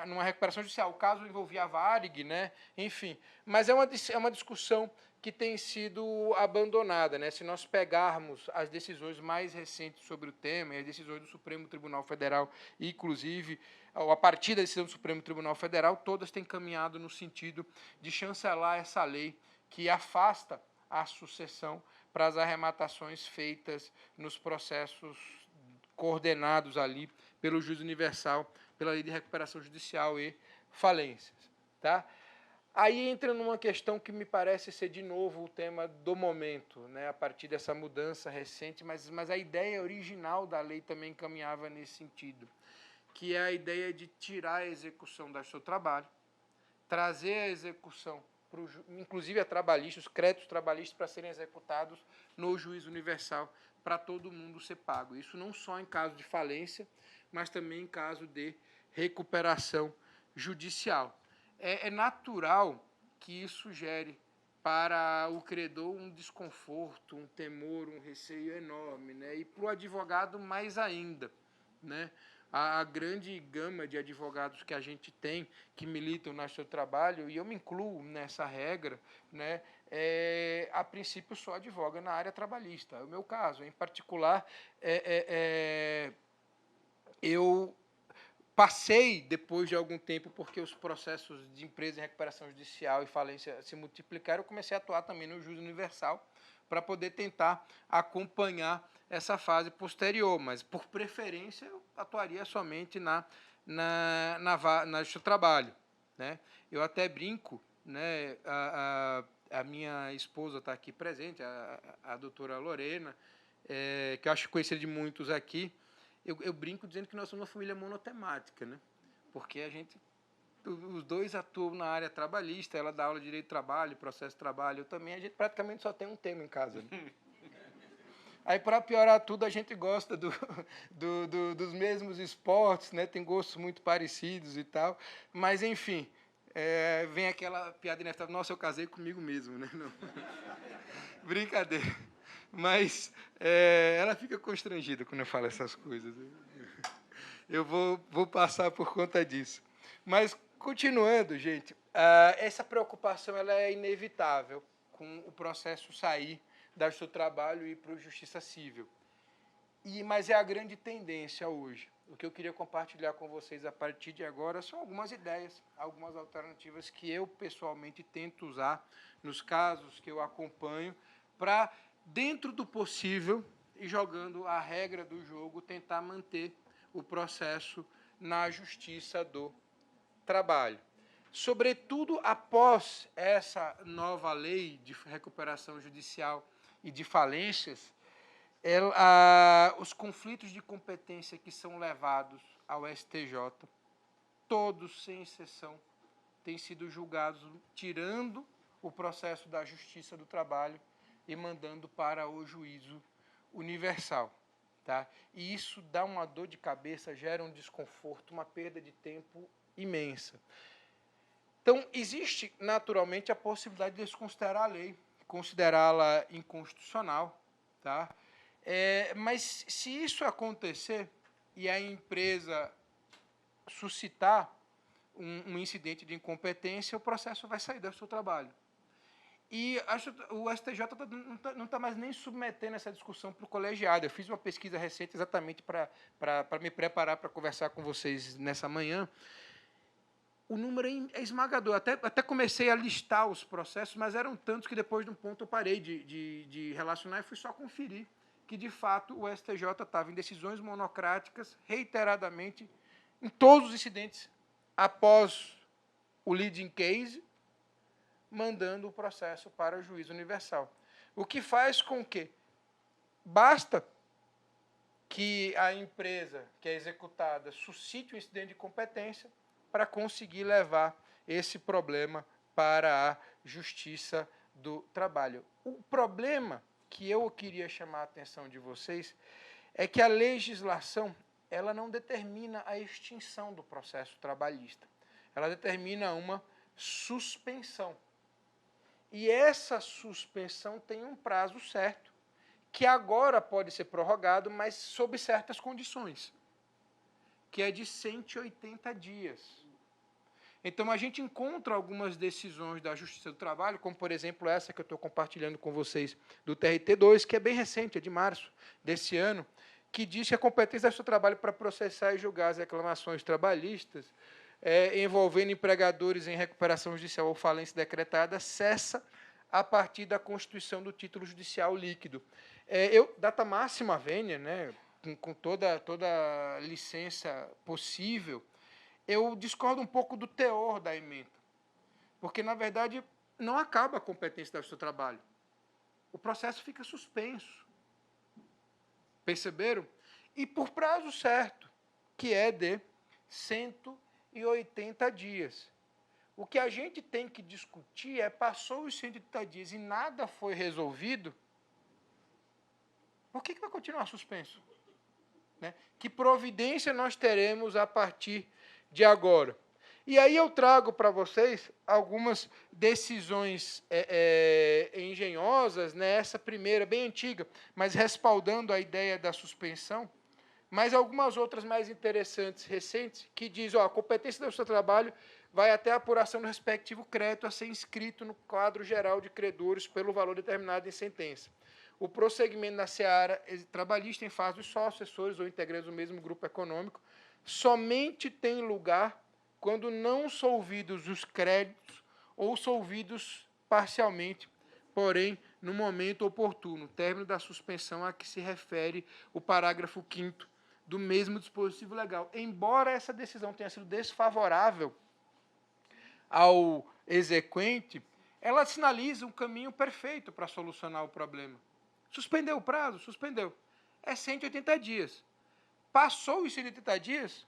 numa recuperação judicial. O caso envolvia a Varig, né? Enfim. Mas é uma discussão que tem sido abandonada, né? Se nós pegarmos as decisões mais recentes sobre o tema, e as decisões do Supremo Tribunal Federal, inclusive a partir da decisão do Supremo Tribunal Federal, todas têm caminhado no sentido de chancelar essa lei que afasta a sucessão para as arrematações feitas nos processos coordenados ali pelo juiz universal, pela lei de recuperação judicial e falências. Tá? Aí entra numa questão que me parece ser, de novo, o tema do momento, né, a partir dessa mudança recente, mas a ideia original da lei também caminhava nesse sentido, que é a ideia de tirar a execução do seu trabalho, trazer a execução, inclusive a trabalhista, os créditos trabalhistas para serem executados no juiz universal, para todo mundo ser pago. Isso não só em caso de falência, mas também em caso de recuperação judicial. É natural que isso gere para o credor um desconforto, um temor, um receio enorme, né? E para o advogado mais ainda, né? A grande gama de advogados que a gente tem, que militam no seu trabalho, e eu me incluo nessa regra, né? A princípio só advoga na área trabalhista. É o meu caso, em particular, eu passei, depois de algum tempo, porque os processos de empresa em recuperação judicial e falência se multiplicaram, eu comecei a atuar também no juiz universal para poder tentar acompanhar essa fase posterior, mas por preferência eu atuaria somente na justiça do trabalho, né? Eu até brinco, né? A minha esposa está aqui presente, a doutora Lorena, que eu acho conhecida de muitos aqui. Eu brinco dizendo que nós somos uma família monotemática, né? Porque os dois atuam na área trabalhista, ela dá aula de direito do trabalho, processo de trabalho, eu também, a gente praticamente só tem um tema em casa, né? Aí, para piorar tudo, a gente gosta dos mesmos esportes, né? Tem gostos muito parecidos e tal, mas, enfim, vem aquela piada inevitável, nossa, eu casei comigo mesmo, né? Não. Brincadeira. Mas ela fica constrangida quando eu falo essas coisas. Eu vou passar por conta disso. Mas, continuando, gente, essa preocupação ela é inevitável com o processo sair da Justiça do Trabalho e ir para a Justiça Civil. Mas é a grande tendência hoje. O que eu queria compartilhar com vocês a partir de agora são algumas ideias, algumas alternativas que eu, pessoalmente, tento usar nos casos que eu acompanho para, dentro do possível, e jogando a regra do jogo, tentar manter o processo na Justiça do Trabalho. Sobretudo após essa nova lei de recuperação judicial e de falências, os conflitos de competência que são levados ao STJ, todos, sem exceção, têm sido julgados tirando o processo da Justiça do Trabalho e mandando para o juízo universal. Tá? E isso dá uma dor de cabeça, gera um desconforto, uma perda de tempo imensa. Então, existe naturalmente a possibilidade de desconsiderar a lei, considerá-la inconstitucional, tá? Mas se isso acontecer e a empresa suscitar um incidente de incompetência, o processo vai sair do seu trabalho. E o STJ não está mais nem submetendo essa discussão para o colegiado. Eu fiz uma pesquisa recente exatamente para me preparar para conversar com vocês nessa manhã. O número é esmagador. Até comecei a listar os processos, mas eram tantos que depois de um ponto eu parei de relacionar e fui só conferir que, de fato, o STJ estava em decisões monocráticas, reiteradamente, em todos os incidentes, após o leading case, mandando o processo para o juízo universal. O que faz com que basta que a empresa que é executada suscite um incidente de competência para conseguir levar esse problema para a Justiça do Trabalho. O problema que eu queria chamar a atenção de vocês é que a legislação ela não determina a extinção do processo trabalhista. Ela determina uma suspensão. E essa suspensão tem um prazo certo, que agora pode ser prorrogado, mas sob certas condições, que é de 180 dias. Então, a gente encontra algumas decisões da Justiça do Trabalho, como, por exemplo, essa que eu estou compartilhando com vocês, do TRT2, que é bem recente, é de março desse ano, que diz que a competência da Justiça do Trabalho para processar e julgar as reclamações trabalhistas envolvendo empregadores em recuperação judicial ou falência decretada cessa a partir da constituição do título judicial líquido. Data máxima vênia, né, com toda a licença possível, eu discordo um pouco do teor da emenda, porque, na verdade, não acaba a competência da Justiça do Trabalho. O processo fica suspenso. Perceberam? E por prazo certo, que é de 180 dias. O que a gente tem que discutir passou os 180 dias e nada foi resolvido, por que vai continuar suspenso? Né? Que providência nós teremos a partir de agora? E aí eu trago para vocês algumas decisões engenhosas, né? Essa primeira, bem antiga, mas respaldando a ideia da suspensão, mas algumas outras mais interessantes, recentes, que diz, a competência do seu trabalho vai até a apuração do respectivo crédito a ser inscrito no quadro geral de credores pelo valor determinado em sentença. O prosseguimento na seara trabalhista em fase dos sócios, assessores ou integrantes do mesmo grupo econômico somente tem lugar quando não solvidos os créditos ou solvidos parcialmente, porém, no momento oportuno, término da suspensão a que se refere o parágrafo 5º do mesmo dispositivo legal. Embora essa decisão tenha sido desfavorável ao exequente, ela sinaliza um caminho perfeito para solucionar o problema. Suspendeu o prazo? Suspendeu. É 180 dias. Passou os 180 dias,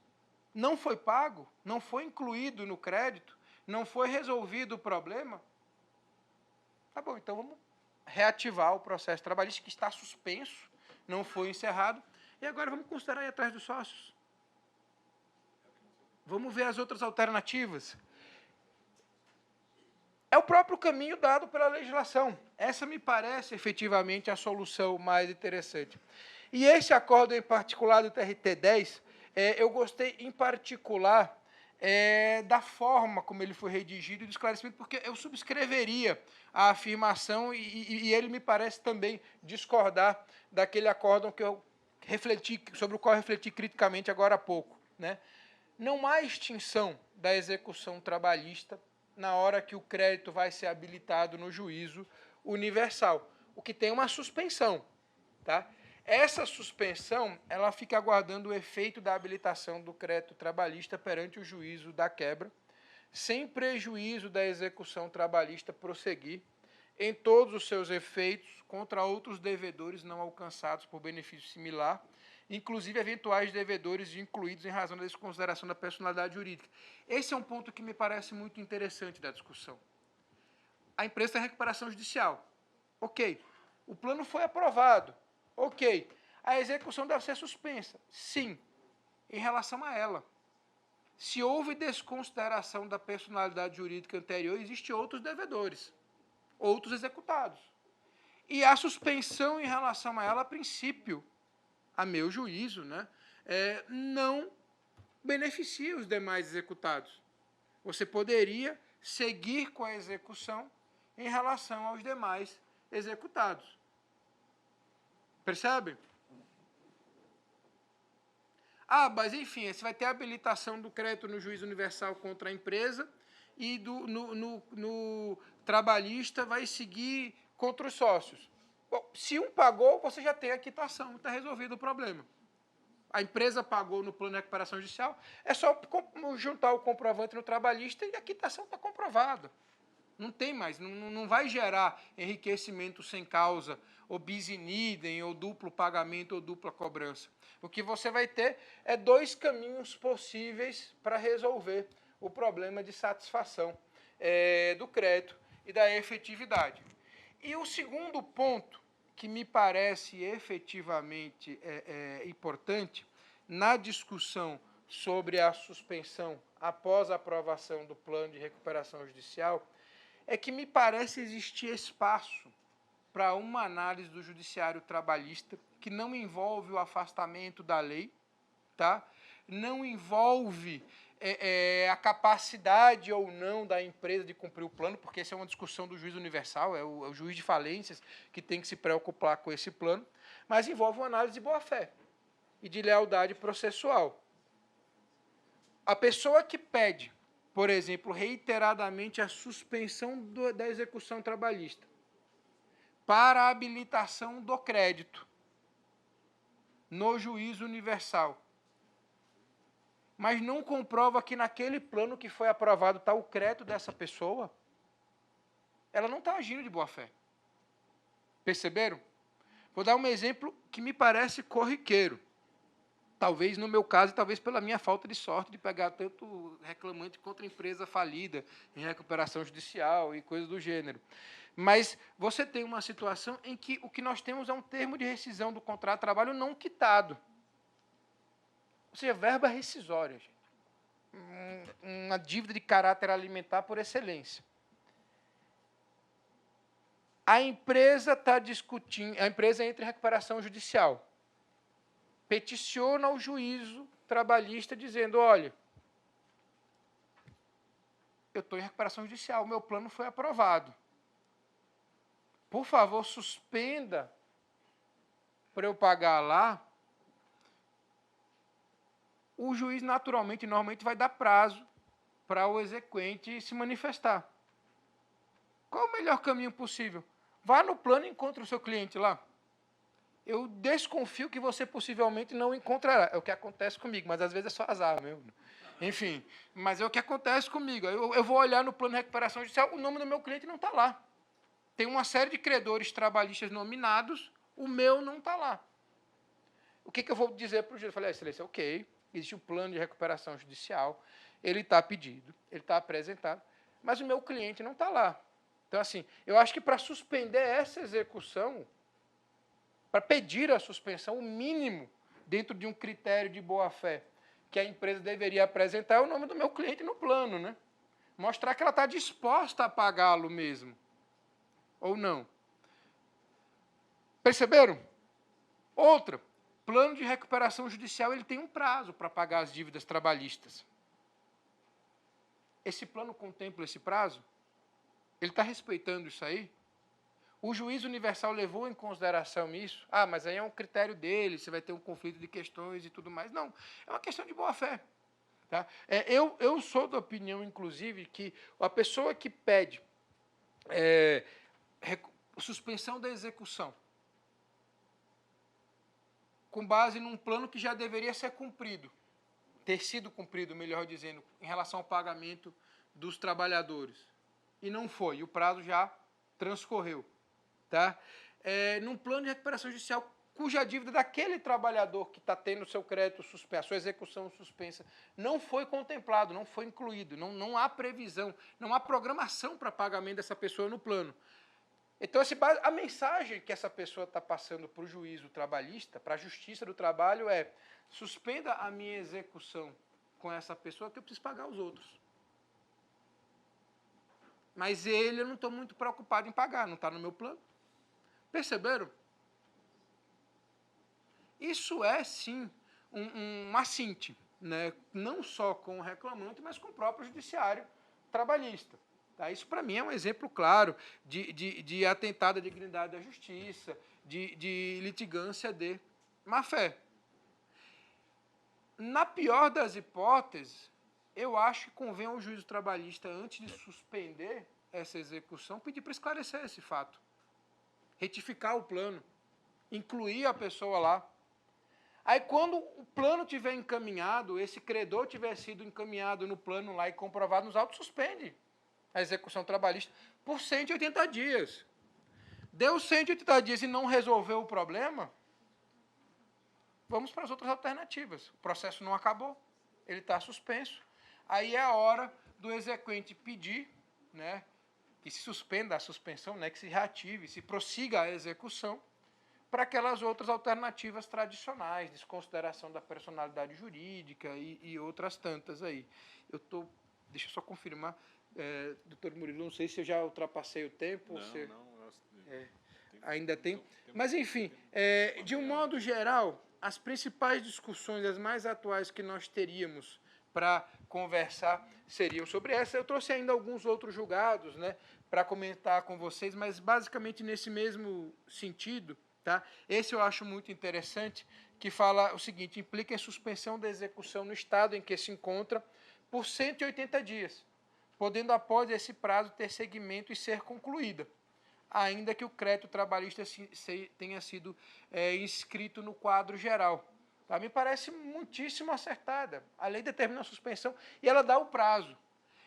não foi pago, não foi incluído no crédito, não foi resolvido o problema. Tá bom, então vamos reativar o processo trabalhista que está suspenso, não foi encerrado, e agora vamos considerar ir atrás dos sócios. Vamos ver as outras alternativas. É o próprio caminho dado pela legislação. Essa me parece efetivamente a solução mais interessante. E esse acordo em particular do TRT 10, Eu gostei, em particular, da forma como ele foi redigido e do esclarecimento, porque eu subscreveria a afirmação e ele me parece também discordar daquele acórdão que eu refleti, sobre o qual eu refleti criticamente agora há pouco, né? Não há extinção da execução trabalhista na hora que o crédito vai ser habilitado no juízo universal. O que tem uma suspensão, tá? Essa suspensão, ela fica aguardando o efeito da habilitação do crédito trabalhista perante o juízo da quebra, sem prejuízo da execução trabalhista prosseguir em todos os seus efeitos contra outros devedores não alcançados por benefício similar, inclusive eventuais devedores incluídos em razão da desconsideração da personalidade jurídica. Esse é um ponto que me parece muito interessante da discussão. A empresa tem recuperação judicial. Ok. O plano foi aprovado. Ok. A execução deve ser suspensa. Sim. Em relação a ela. Se houve desconsideração da personalidade jurídica anterior, existem outros devedores, outros executados. E a suspensão em relação a ela, a princípio, a meu juízo, né, não beneficia os demais executados. Você poderia seguir com a execução em relação aos demais executados. Percebe? Mas enfim, você vai ter a habilitação do crédito no juízo universal contra a empresa e no trabalhista vai seguir contra os sócios. Bom, se um pagou, você já tem a quitação, está resolvido o problema. A empresa pagou no plano de recuperação judicial, é só juntar o comprovante no trabalhista e a quitação está comprovada. Não tem mais, não vai gerar enriquecimento sem causa, ou bis in idem, ou duplo pagamento, ou dupla cobrança. O que você vai ter é dois caminhos possíveis para resolver o problema de satisfação do crédito e da efetividade. E o segundo ponto, que me parece efetivamente importante, na discussão sobre a suspensão após a aprovação do plano de recuperação judicial, é que me parece existir espaço para uma análise do judiciário trabalhista que não envolve o afastamento da lei, tá? Não envolve a capacidade ou não da empresa de cumprir o plano, porque essa é uma discussão do juiz universal, é o juiz de falências que tem que se preocupar com esse plano, mas envolve uma análise de boa-fé e de lealdade processual. A pessoa que pede, por exemplo, reiteradamente a suspensão da execução trabalhista para a habilitação do crédito no juízo universal, mas não comprova que naquele plano que foi aprovado está o crédito dessa pessoa, ela não está agindo de boa-fé. Perceberam? Vou dar um exemplo que me parece corriqueiro. Talvez no meu caso, talvez pela minha falta de sorte de pegar tanto reclamante contra empresa falida em recuperação judicial e coisas do gênero. Mas você tem uma situação em que o que nós temos é um termo de rescisão do contrato de trabalho não quitado. Ou seja, verba rescisória. Gente. Uma dívida de caráter alimentar por excelência. A empresa está discutindo, a empresa entra em recuperação judicial. Peticiona ao juízo trabalhista dizendo, olha, eu estou em recuperação judicial, o meu plano foi aprovado. Por favor, suspenda para eu pagar lá. O juiz, naturalmente, normalmente vai dar prazo para o exequente se manifestar. Qual é o melhor caminho possível? Vá no plano e encontre o seu cliente lá. Eu desconfio que você possivelmente não encontrará. É o que acontece comigo, mas às vezes é só azar mesmo. Enfim, mas é o que acontece comigo. Eu vou olhar no plano de recuperação judicial, o nome do meu cliente não está lá. Tem uma série de credores trabalhistas nominados, o meu não está lá. O que eu vou dizer para o juiz? Eu falei, excelência, ok, existe um plano de recuperação judicial, ele está pedido, ele está apresentado, mas o meu cliente não está lá. Então, assim, eu acho que para suspender essa execução, para pedir a suspensão, o mínimo, dentro de um critério de boa-fé, que a empresa deveria apresentar é o nome do meu cliente no plano, né? Mostrar que ela está disposta a pagá-lo mesmo. Ou não. Perceberam? Outra, plano de recuperação judicial ele tem um prazo para pagar as dívidas trabalhistas. Esse plano contempla esse prazo? Ele está respeitando isso aí? O juiz universal levou em consideração isso? Ah, mas aí é um critério dele, você vai ter um conflito de questões e tudo mais. Não, é uma questão de boa-fé. Tá? Eu sou da opinião, inclusive, que a pessoa que pede suspensão da execução com base num plano que já deveria ser cumprido, ter sido cumprido, melhor dizendo, em relação ao pagamento dos trabalhadores, e não foi, e o prazo já transcorreu. Tá? Num plano de recuperação judicial cuja dívida daquele trabalhador que está tendo o seu crédito suspenso, a sua execução suspensa, não foi contemplado, não foi incluído, não há previsão, não há programação para pagamento dessa pessoa no plano. Então, a mensagem que essa pessoa está passando para o juízo trabalhista, para a justiça do trabalho é: suspenda a minha execução com essa pessoa que eu preciso pagar os outros. Mas ele eu não estou muito preocupado em pagar, não está no meu plano. Perceberam? Isso é, sim, um assinte, né? Não só com o reclamante, mas com o próprio judiciário trabalhista. Tá? Isso, para mim, é um exemplo claro de atentado à dignidade da justiça, de litigância de má-fé. Na pior das hipóteses, eu acho que convém ao juízo trabalhista, antes de suspender essa execução, pedir para esclarecer esse fato. Retificar o plano, incluir a pessoa lá. Aí, quando o plano tiver encaminhado, esse credor tiver sido encaminhado no plano lá e comprovado nos autos, suspende a execução trabalhista por 180 dias. Deu 180 dias e não resolveu o problema, vamos para as outras alternativas. O processo não acabou, ele está suspenso. Aí é a hora do exequente pedir, né, que se suspenda a suspensão, né, que se reative, se prossiga a execução, para aquelas outras alternativas tradicionais, desconsideração da personalidade jurídica e outras tantas aí. Deixa eu só confirmar, doutor Murilo, não sei se eu já ultrapassei o tempo. Ainda tem. Mas, enfim, de um modo geral, as principais discussões, as mais atuais que nós teríamos para conversar seriam sobre essa. Eu trouxe ainda alguns outros julgados, né, para comentar com vocês, mas basicamente nesse mesmo sentido. Tá? Esse eu acho muito interessante, que fala o seguinte: implica em suspensão da execução no estado em que se encontra por 180 dias, podendo após esse prazo ter seguimento e ser concluída, ainda que o crédito trabalhista tenha sido inscrito no quadro geral. Tá? Me parece muitíssimo acertada. A lei determina a suspensão e ela dá o prazo.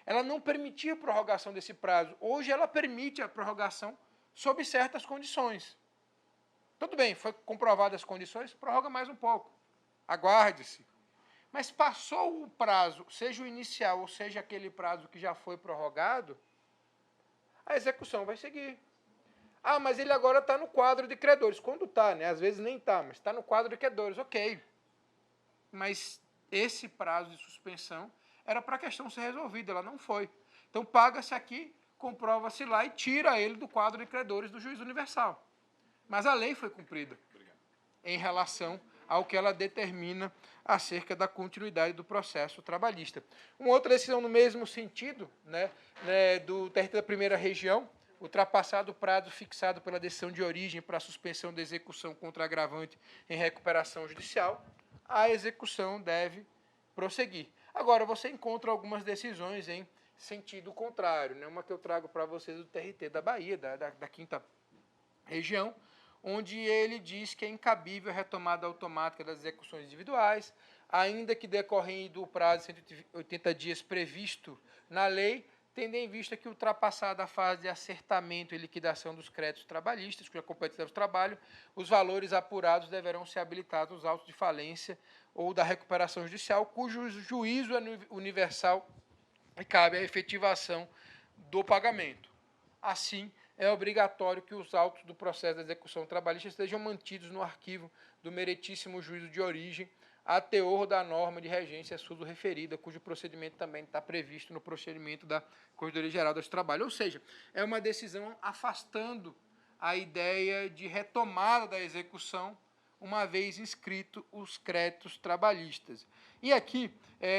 Ela não permitia a prorrogação desse prazo. Hoje ela permite a prorrogação sob certas condições. Tudo bem, foi comprovadas as condições, prorroga mais um pouco. Aguarde-se. Mas passou o prazo, seja o inicial ou seja aquele prazo que já foi prorrogado, a execução vai seguir. Ah, mas ele agora está no quadro de credores. Quando está, né? Às vezes nem está, mas está no quadro de credores. Ok. Mas esse prazo de suspensão era para a questão ser resolvida, ela não foi. Então paga-se aqui, comprova-se lá e tira ele do quadro de credores do juiz universal. Mas a lei foi cumprida em relação ao que ela determina acerca da continuidade do processo trabalhista. Uma outra decisão no mesmo sentido, né, do TRT da primeira região, ultrapassado o prazo fixado pela decisão de origem para a suspensão da execução contra agravante em recuperação judicial, a execução deve prosseguir. Agora, você encontra algumas decisões em sentido contrário, né? Uma que eu trago para vocês do TRT da Bahia, da quinta região, onde ele diz que é incabível a retomada automática das execuções individuais, ainda que decorrendo do prazo de 180 dias previsto na lei, tendo em vista que, ultrapassada a fase de acertamento e liquidação dos créditos trabalhistas, cuja competência do trabalho, os valores apurados deverão ser habilitados aos autos de falência ou da recuperação judicial, cujo juízo é universal e cabe a efetivação do pagamento. Assim, é obrigatório que os autos do processo de execução trabalhista estejam mantidos no arquivo do meritíssimo juízo de origem, a teor da norma de regência sudo referida, cujo procedimento também está previsto no procedimento da Corregedoria Geral do Trabalho. Ou seja, é uma decisão afastando a ideia de retomada da execução uma vez inscrito os créditos trabalhistas. E aqui,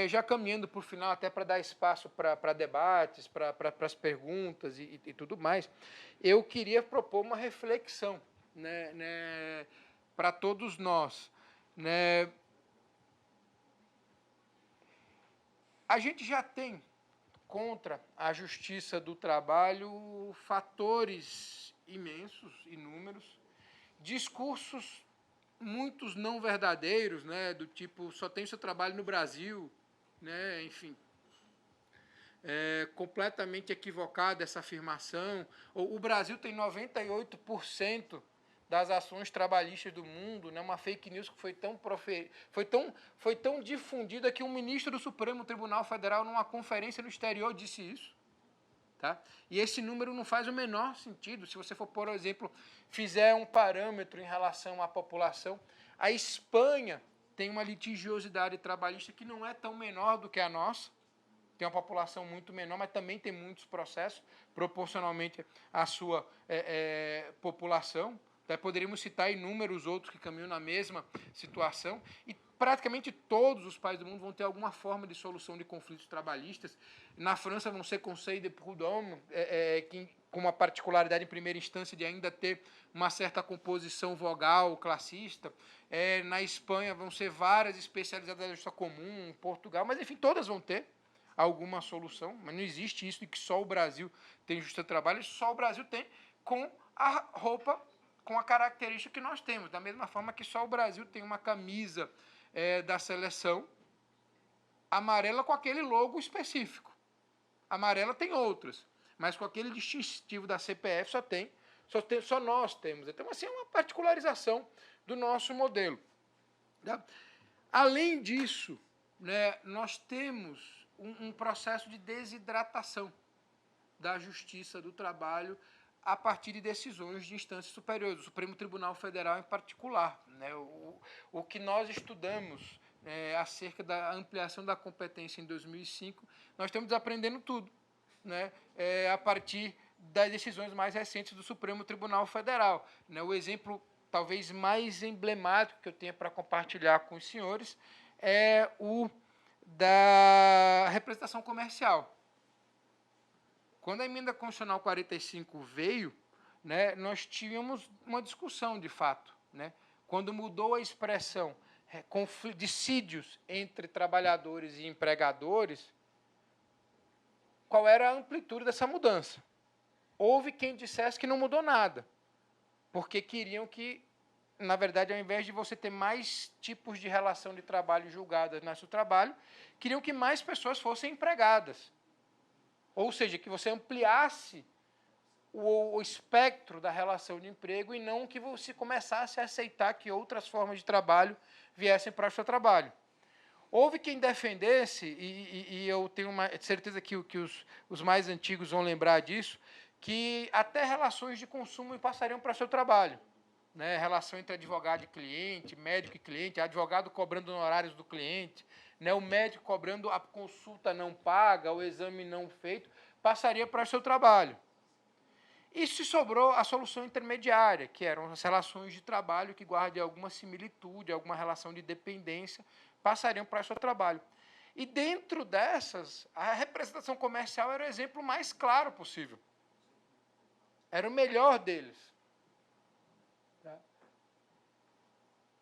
já caminhando para o final, até para dar espaço para debates, para as perguntas e tudo mais, eu queria propor uma reflexão, né, para todos nós. Né? A gente já tem contra a justiça do trabalho fatores imensos, inúmeros, discursos muitos não verdadeiros, né, do tipo só tem seu trabalho no Brasil, né, enfim, completamente equivocada essa afirmação. O Brasil tem 98% das ações trabalhistas do mundo, né, uma fake news que foi tão difundida que um ministro do Supremo Tribunal Federal, numa conferência no exterior, disse isso. Tá? E esse número não faz o menor sentido. Se você for, por exemplo, fizer um parâmetro em relação à população, a Espanha tem uma litigiosidade trabalhista que não é tão menor do que a nossa, tem uma população muito menor, mas também tem muitos processos, proporcionalmente à sua população. Poderíamos citar inúmeros outros que caminham na mesma situação, e praticamente todos os países do mundo vão ter alguma forma de solução de conflitos trabalhistas. Na França vão ser conseil de prud'homme, com uma particularidade em primeira instância de ainda ter uma certa composição vogal classista. Na Espanha vão ser várias especializadas da justiça comum, Portugal, mas enfim, todas vão ter alguma solução, mas não existe isso de que só o Brasil tem justiça do trabalho, só o Brasil tem com a roupa, com a característica que nós temos, da mesma forma que só o Brasil tem uma camisa da seleção amarela com aquele logo específico. Amarela tem outras, mas com aquele distintivo da CPF só nós temos. Então, assim, é uma particularização do nosso modelo. Tá? Além disso, né, nós temos um processo de desidratação da justiça do trabalho a partir de decisões de instâncias superiores, do Supremo Tribunal Federal em particular. Né? O que nós estudamos acerca da ampliação da competência em 2005, nós estamos aprendendo tudo, né? A partir das decisões mais recentes do Supremo Tribunal Federal. Né? O exemplo talvez mais emblemático que eu tenho para compartilhar com os senhores é o da representação comercial. Quando a emenda constitucional 45 veio, né, nós tínhamos uma discussão de fato. Né? Quando mudou a expressão dissídios entre trabalhadores e empregadores, qual era a amplitude dessa mudança? Houve quem dissesse que não mudou nada, porque queriam que, na verdade, ao invés de você ter mais tipos de relação de trabalho julgadas no seu trabalho, queriam que mais pessoas fossem empregadas. Ou seja, que você ampliasse o espectro da relação de emprego e não que você começasse a aceitar que outras formas de trabalho viessem para o seu trabalho. Houve quem defendesse, e eu tenho certeza que os mais antigos vão lembrar disso, que até relações de consumo passariam para o seu trabalho. Né, relação entre advogado e cliente, médico e cliente, advogado cobrando honorários do cliente, né, o médico cobrando a consulta não paga, o exame não feito, passaria para o seu trabalho. E se sobrou a solução intermediária, que eram as relações de trabalho que guardem alguma similitude, alguma relação de dependência, passariam para o seu trabalho. E dentro dessas, a representação comercial era o exemplo mais claro possível. Era o melhor deles.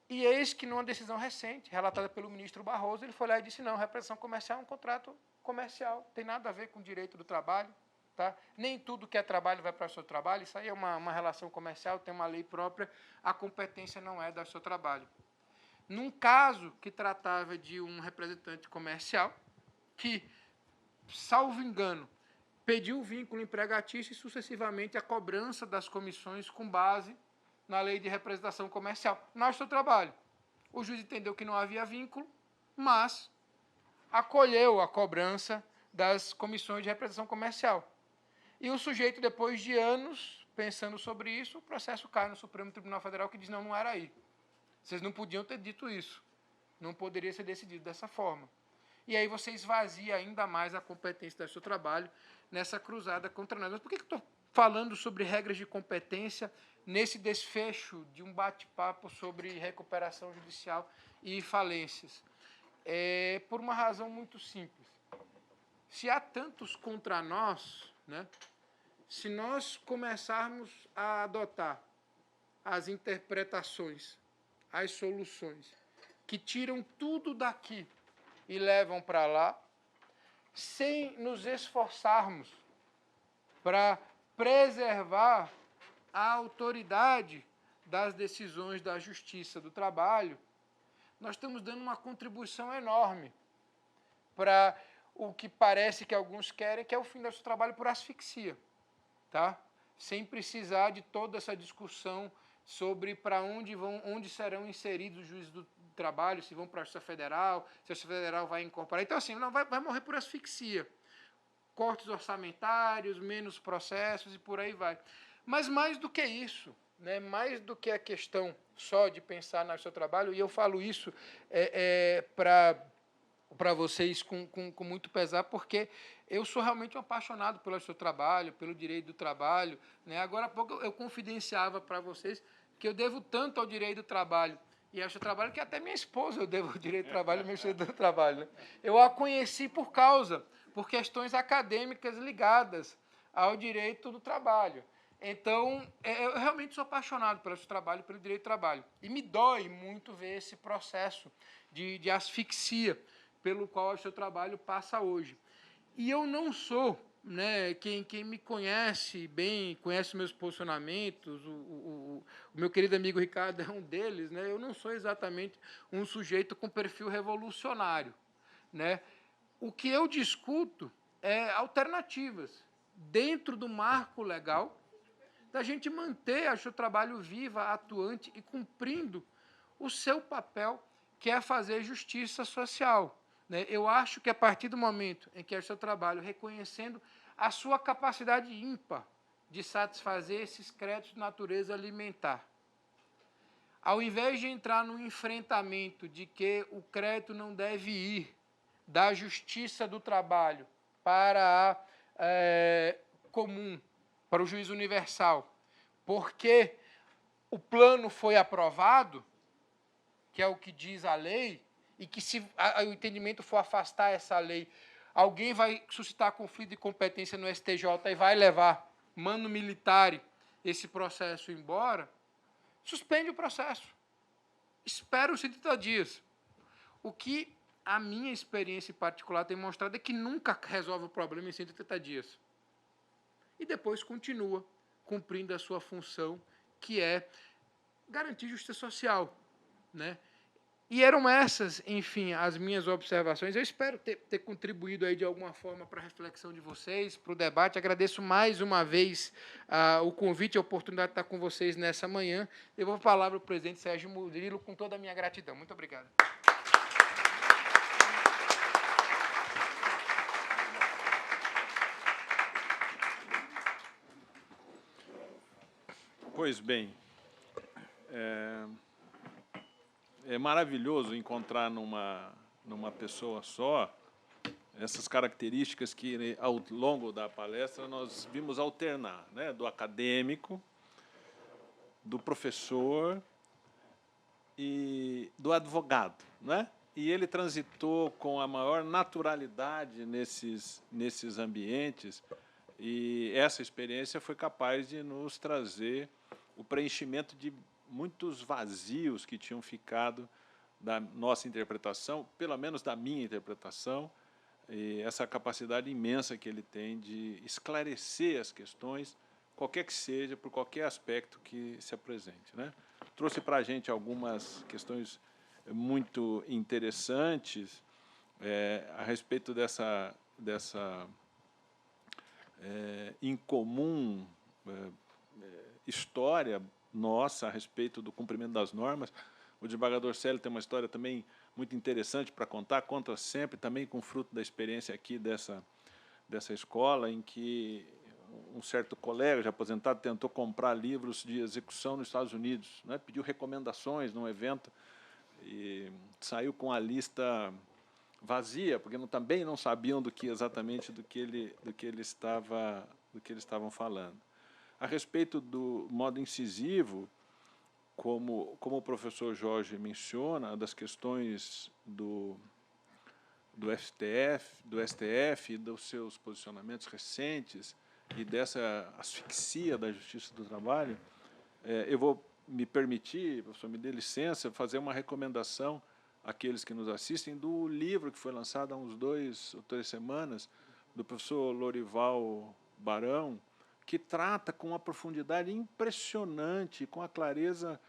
E eis que, numa decisão recente, relatada pelo ministro Barroso, ele foi lá e disse, não, representação comercial é um contrato comercial, tem nada a ver com o direito do trabalho. Tá? Nem tudo que é trabalho vai para o seu trabalho, isso aí é uma relação comercial, tem uma lei própria, a competência não é do seu trabalho. Num caso que tratava de um representante comercial, que, salvo engano, pediu o vínculo empregatício e, sucessivamente, a cobrança das comissões com base na lei de representação comercial. Não é o seu trabalho. O juiz entendeu que não havia vínculo, mas acolheu a cobrança das comissões de representação comercial. E o sujeito, depois de anos pensando sobre isso, o processo cai no Supremo Tribunal Federal, que diz, não, não era aí. Vocês não podiam ter dito isso. Não poderia ser decidido dessa forma. E aí você esvazia ainda mais a competência do seu trabalho nessa cruzada contra nós. Mas por que eu estou falando sobre regras de competência nesse desfecho de um bate-papo sobre recuperação judicial e falências. Por uma razão muito simples. Se há tantos contra nós, né, se nós começarmos a adotar as interpretações, as soluções, que tiram tudo daqui e levam para lá, sem nos esforçarmos para preservar a autoridade das decisões da Justiça do Trabalho, nós estamos dando uma contribuição enorme para o que parece que alguns querem, que é o fim do trabalho por asfixia, tá? Sem precisar de toda essa discussão sobre para onde serão inseridos os juízes do trabalho, se vão para a Justiça Federal, se a Justiça Federal vai incorporar. Então, assim, não vai morrer por asfixia. Cortes orçamentários, menos processos e por aí vai. Mas mais do que isso, né, mais do que a questão só de pensar no seu trabalho, e eu falo isso para vocês com muito pesar, porque eu sou realmente um apaixonado pelo seu trabalho, pelo direito do trabalho. Né? Agora há pouco eu confidenciava para vocês que eu devo tanto ao direito do trabalho e ao seu trabalho, que até minha esposa eu devo ao direito do trabalho e ao meu direito do trabalho. Né? Eu a conheci por questões acadêmicas ligadas ao direito do trabalho. Então, eu realmente sou apaixonado pelo seu trabalho, pelo direito do trabalho. E me dói muito ver esse processo de asfixia pelo qual o seu trabalho passa hoje. E eu não sou, né, quem me conhece bem, conhece meus posicionamentos, o meu querido amigo Ricardo é um deles, né, eu não sou exatamente um sujeito com perfil revolucionário. Né? O que eu discuto é alternativas dentro do marco legal da gente manter o seu trabalho viva, atuante e cumprindo o seu papel, que é fazer justiça social. Né? Eu acho que a partir do momento em que o seu trabalho, reconhecendo a sua capacidade ímpar de satisfazer esses créditos de natureza alimentar, ao invés de entrar no enfrentamento de que o crédito não deve ir da justiça do trabalho para a comum, para o juiz universal, porque o plano foi aprovado, que é o que diz a lei, e que se o entendimento for afastar essa lei, alguém vai suscitar conflito de competência no STJ e vai levar mano militare esse processo embora, suspende o processo. Espera os 70 dias. O que a minha experiência em particular tem mostrado é que nunca resolve o problema em 180 dias. E depois continua cumprindo a sua função, que é garantir justiça social. Né? E eram essas, enfim, as minhas observações. Eu espero ter contribuído aí de alguma forma para a reflexão de vocês, para o debate. Agradeço mais uma vez o convite e a oportunidade de estar com vocês nessa manhã. Devolvo a palavra ao presidente Sérgio Murilo com toda a minha gratidão. Muito obrigado. Pois bem, é maravilhoso encontrar numa pessoa só essas características que, ao longo da palestra, nós vimos alternar, né? Do acadêmico, do professor e do advogado. Né? E ele transitou com a maior naturalidade nesses ambientes, e essa experiência foi capaz de nos trazer o preenchimento de muitos vazios que tinham ficado da nossa interpretação, pelo menos da minha interpretação, e essa capacidade imensa que ele tem de esclarecer as questões, qualquer que seja, por qualquer aspecto que se apresente. Né? Trouxe para a gente algumas questões muito interessantes a respeito dessa incomum história nossa a respeito do cumprimento das normas. O desembargador Célio tem uma história também muito interessante para contar, conta sempre também com fruto da experiência aqui dessa escola, em que um certo colega já aposentado tentou comprar livros de execução nos Estados Unidos, né? Pediu recomendações num evento e saiu com a lista vazia, porque também não sabiam exatamente do que eles estavam falando. A respeito do modo incisivo, como o professor Jorge menciona, das questões do STF e dos seus posicionamentos recentes e dessa asfixia da Justiça do Trabalho, eu vou me permitir, professor, me dê licença, fazer uma recomendação àqueles que nos assistem do livro que foi lançado há uns 2 ou 3 semanas, do professor Lorival Barão, que trata com uma profundidade impressionante, com a clareza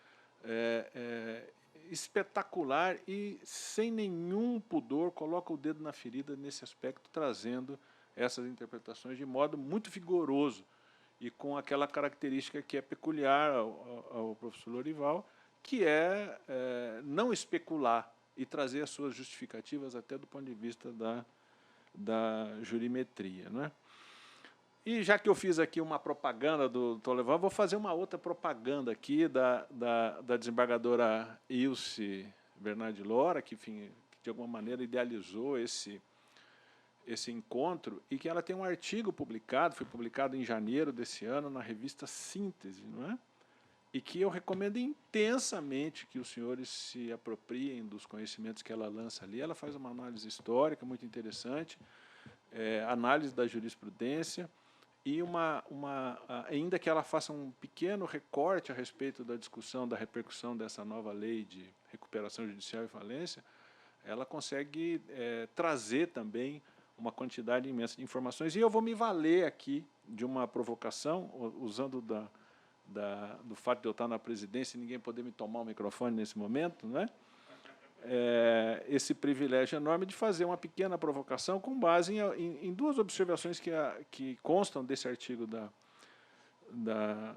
espetacular e, sem nenhum pudor, coloca o dedo na ferida nesse aspecto, trazendo essas interpretações de modo muito vigoroso e com aquela característica que é peculiar ao professor Lorival, que é não especular e trazer as suas justificativas até do ponto de vista da jurimetria, não é? E, já que eu fiz aqui uma propaganda do Lorival, vou fazer uma outra propaganda aqui da desembargadora Ilse Bernardi Lora, que, enfim, de alguma maneira idealizou esse encontro, e que ela tem um artigo publicado, foi publicado em janeiro desse ano, na revista Síntese, não é? E que eu recomendo intensamente que os senhores se apropriem dos conhecimentos que ela lança ali. Ela faz uma análise histórica muito interessante, análise da jurisprudência, e ainda que ela faça um pequeno recorte a respeito da discussão, da repercussão dessa nova lei de recuperação judicial e falência, ela consegue trazer também uma quantidade imensa de informações. E eu vou me valer aqui de uma provocação, usando do fato de eu estar na presidência e ninguém poder me tomar o microfone nesse momento, não é? Esse privilégio enorme de fazer uma pequena provocação com base em 2 observações que constam desse artigo da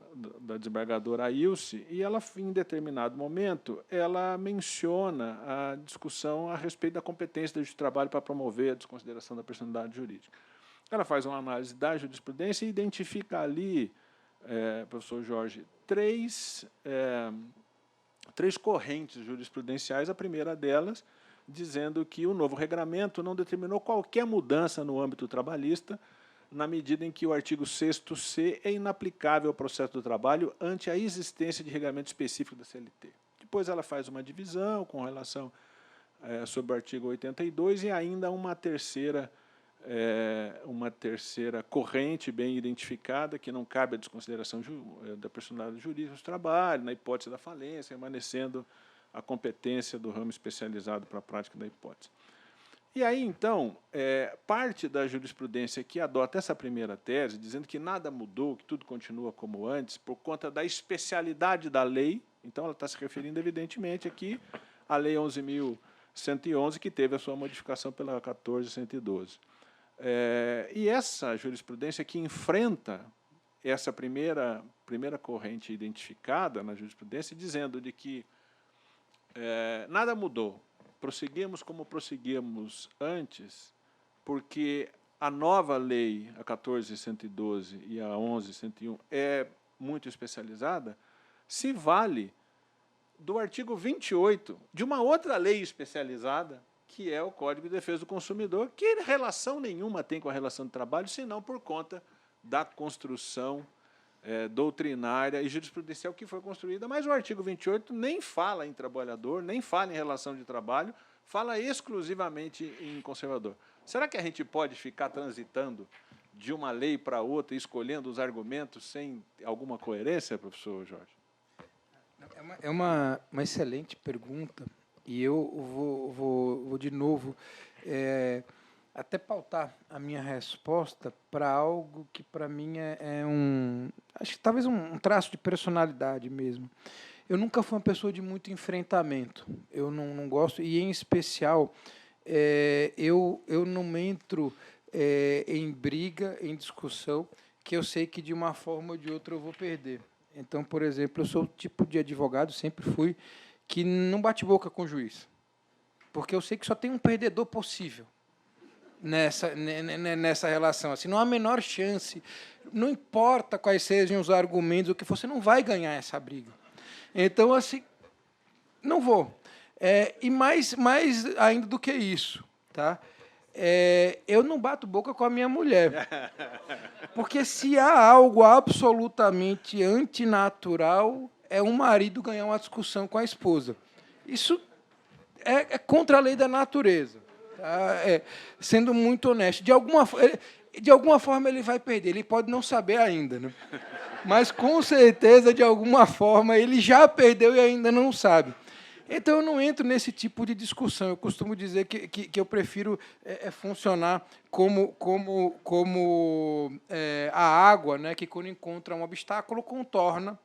desembargadora Ilse, e ela, em determinado momento, ela menciona a discussão a respeito da competência do juiz de trabalho para promover a desconsideração da personalidade jurídica. Ela faz uma análise da jurisprudência e identifica ali, professor Jorge, três correntes jurisprudenciais, a primeira delas dizendo que o novo regramento não determinou qualquer mudança no âmbito trabalhista, na medida em que o artigo 6º-C é inaplicável ao processo do trabalho ante a existência de regramento específico da CLT. Depois ela faz uma divisão com relação sobre o artigo 82 e ainda uma terceira corrente bem identificada, que não cabe a desconsideração da personalidade jurídica do trabalho, na hipótese da falência, remanescendo a competência do ramo especializado para a prática da hipótese. E aí, então, parte da jurisprudência que adota essa primeira tese, dizendo que nada mudou, que tudo continua como antes, por conta da especialidade da lei. Então, ela está se referindo, evidentemente, aqui à Lei 11.111, que teve a sua modificação pela 14.112. E essa jurisprudência que enfrenta essa primeira corrente identificada na jurisprudência, dizendo de que nada mudou, prosseguimos como prosseguimos antes, porque a nova lei, a 14.112 e a 11.101, é muito especializada, se vale do artigo 28 de uma outra lei especializada, que é o Código de Defesa do Consumidor, que relação nenhuma tem com a relação de trabalho, senão por conta da construção doutrinária e jurisprudencial que foi construída. Mas o artigo 28 nem fala em trabalhador, nem fala em relação de trabalho, fala exclusivamente em conservador. Será que a gente pode ficar transitando de uma lei para outra, escolhendo os argumentos sem alguma coerência, professor Jorge? É uma excelente pergunta, e eu vou de novo até pautar a minha resposta para algo que, para mim, acho que talvez um traço de personalidade mesmo. Eu nunca fui uma pessoa de muito enfrentamento. Eu não gosto, e, em especial, eu não entro em briga, em discussão, que eu sei que, de uma forma ou de outra, eu vou perder. Então, por exemplo, eu sou o tipo de advogado, sempre fui, que não bate boca com o juiz, porque eu sei que só tem um perdedor possível nessa relação. Assim, não há a menor chance, não importa quais sejam os argumentos, o que for, você não vai ganhar essa briga. Então, assim, não vou. E mais ainda do que isso, tá? Eu não bato boca com a minha mulher. Porque se há algo absolutamente antinatural, é um marido ganhar uma discussão com a esposa. Isso é contra a lei da natureza. Tá? Sendo muito honesto. De alguma forma, ele vai perder. Ele pode não saber ainda. Né? Mas, com certeza, de alguma forma, ele já perdeu e ainda não sabe. Então, eu não entro nesse tipo de discussão. Eu costumo dizer que eu prefiro funcionar como a água, né, que, quando encontra um obstáculo, contorna,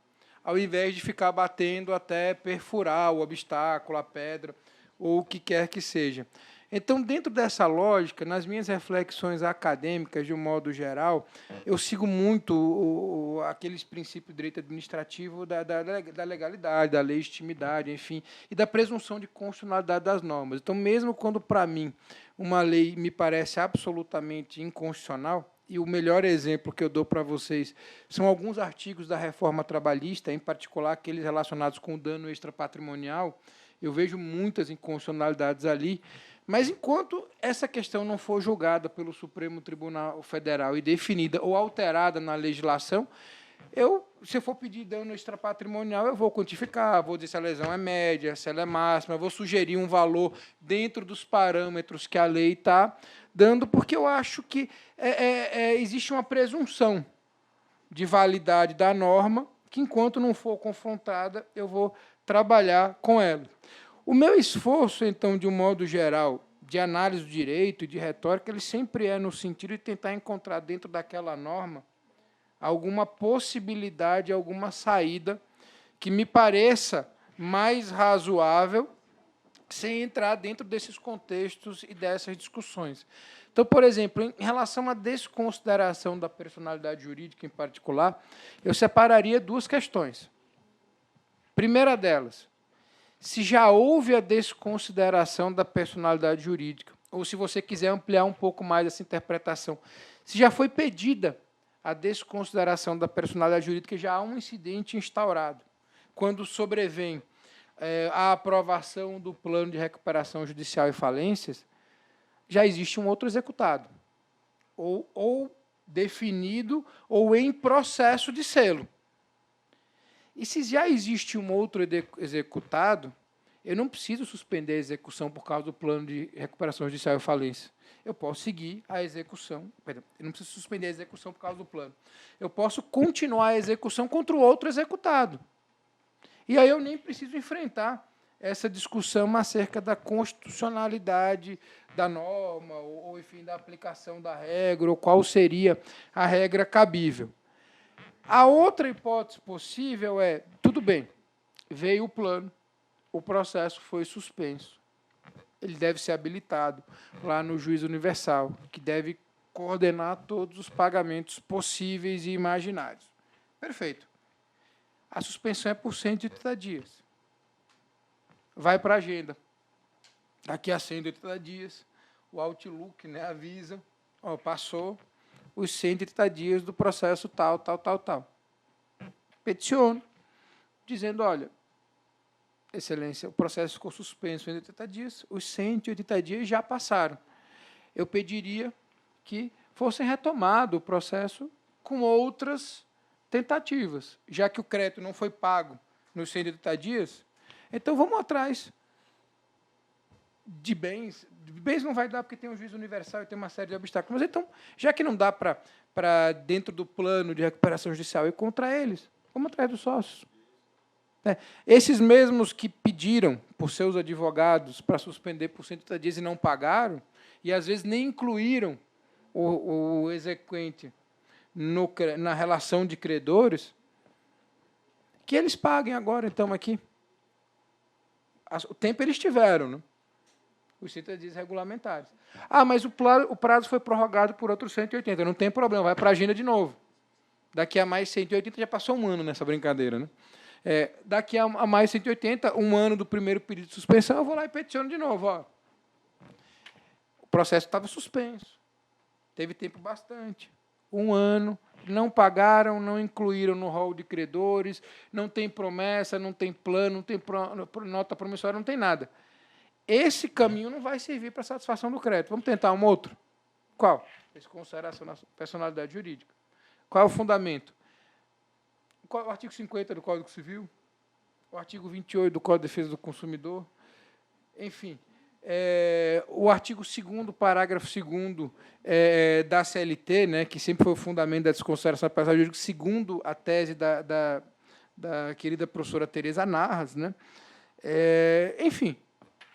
ao invés de ficar batendo até perfurar o obstáculo, a pedra, ou o que quer que seja. Então, dentro dessa lógica, nas minhas reflexões acadêmicas, de um modo geral, eu sigo muito aqueles princípios do direito administrativo da legalidade, da legitimidade, enfim, e da presunção de constitucionalidade das normas. Então, mesmo quando, para mim, uma lei me parece absolutamente inconstitucional, e o melhor exemplo que eu dou para vocês são alguns artigos da reforma trabalhista, em particular aqueles relacionados com o dano extrapatrimonial. Eu vejo muitas inconstitucionalidades ali, mas, enquanto essa questão não for julgada pelo Supremo Tribunal Federal e definida ou alterada na legislação, se eu for pedir dano extrapatrimonial, eu vou quantificar, vou dizer se a lesão é média, se ela é máxima, vou sugerir um valor dentro dos parâmetros que a lei está dando, porque eu acho que existe uma presunção de validade da norma, que, enquanto não for confrontada, eu vou trabalhar com ela. O meu esforço, então, de um modo geral, de análise do direito e de retórica, ele sempre é no sentido de tentar encontrar dentro daquela norma alguma possibilidade, alguma saída que me pareça mais razoável, sem entrar dentro desses contextos e dessas discussões. Então, por exemplo, em relação à desconsideração da personalidade jurídica em particular, eu separaria duas questões. Primeira delas, se já houve a desconsideração da personalidade jurídica, ou, se você quiser ampliar um pouco mais essa interpretação, se já foi pedida a desconsideração da personalidade jurídica, já há um incidente instaurado. Quando sobrevém a aprovação do plano de recuperação judicial e falências, já existe um outro executado, ou definido, ou em processo de selo. E se já existe um outro executado, eu não preciso suspender a execução por causa do plano de recuperação judicial e falência. Eu posso seguir a execução. Perdão, eu não preciso suspender a execução por causa do plano. Eu posso continuar a execução contra o outro executado. E aí eu nem preciso enfrentar essa discussão acerca da constitucionalidade da norma, ou enfim, da aplicação da regra, ou qual seria a regra cabível. A outra hipótese possível é, tudo bem, veio o plano, o processo foi suspenso. Ele deve ser habilitado lá no juiz universal, que deve coordenar todos os pagamentos possíveis e imaginários. Perfeito. A suspensão é por 180 dias. Vai para a agenda. Daqui a 180 dias, o Outlook, né, avisa, passou os 180 dias do processo tal. Peticiono, dizendo, olha, Excelência, o processo ficou suspenso em 80 dias, os 180 dias já passaram. Eu pediria que fosse retomado o processo com outras tentativas, já que o crédito não foi pago nos 180 dias, então vamos atrás de bens. Bens não vai dar porque tem um juiz universal e tem uma série de obstáculos. Mas então, já que não dá para dentro do plano de recuperação judicial ir contra eles, vamos atrás dos sócios. Esses mesmos que pediram por seus advogados para suspender por 180 dias e não pagaram, e às vezes nem incluíram o exequente na relação de credores, que eles paguem agora, então, aqui. O tempo eles tiveram, né? Os 180 dias regulamentares. Mas o prazo foi prorrogado por outros 180. Não tem problema, vai para a agenda de novo. Daqui a mais 180, já passou um ano nessa brincadeira. Né? Daqui a mais 180, um ano do primeiro pedido de suspensão, eu vou lá e peticiono de novo. O processo estava suspenso. Teve tempo bastante. Um ano, não pagaram, não incluíram no rol de credores, não tem promessa, não tem plano, não tem nota promissória, não tem nada. Esse caminho não vai servir para a satisfação do crédito. Vamos tentar um outro? Qual? Desconsideração da personalidade jurídica. Qual é o fundamento? O artigo 50 do Código Civil, o artigo 28 do Código de Defesa do Consumidor, enfim, o artigo 2º, parágrafo 2º da CLT, né, que sempre foi o fundamento da desconsideração da personalidade jurídica, segundo a tese da querida professora Tereza Narras, né? Enfim,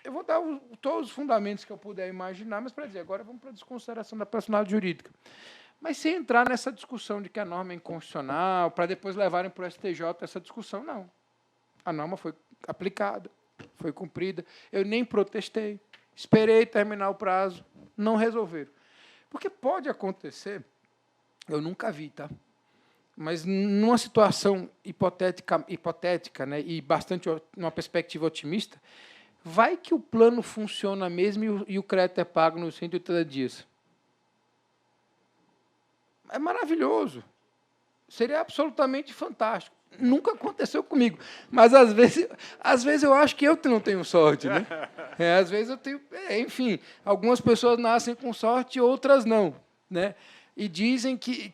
eu vou dar todos os fundamentos que eu puder imaginar, mas para dizer, agora vamos para a desconsideração da personalidade jurídica. Mas sem entrar nessa discussão de que a norma é inconstitucional, para depois levarem para o STJ essa discussão, não. A norma foi aplicada, foi cumprida, eu nem protestei, esperei terminar o prazo, não resolveram. Porque pode acontecer, eu nunca vi, tá? Mas numa situação hipotética, né, e bastante numa perspectiva otimista, vai que o plano funciona mesmo e o crédito é pago nos 180 dias. É maravilhoso. Seria absolutamente fantástico. Nunca aconteceu comigo. Mas, às vezes eu acho que eu não tenho sorte. Né? Às vezes eu tenho... enfim, algumas pessoas nascem com sorte, outras não. Né? E dizem que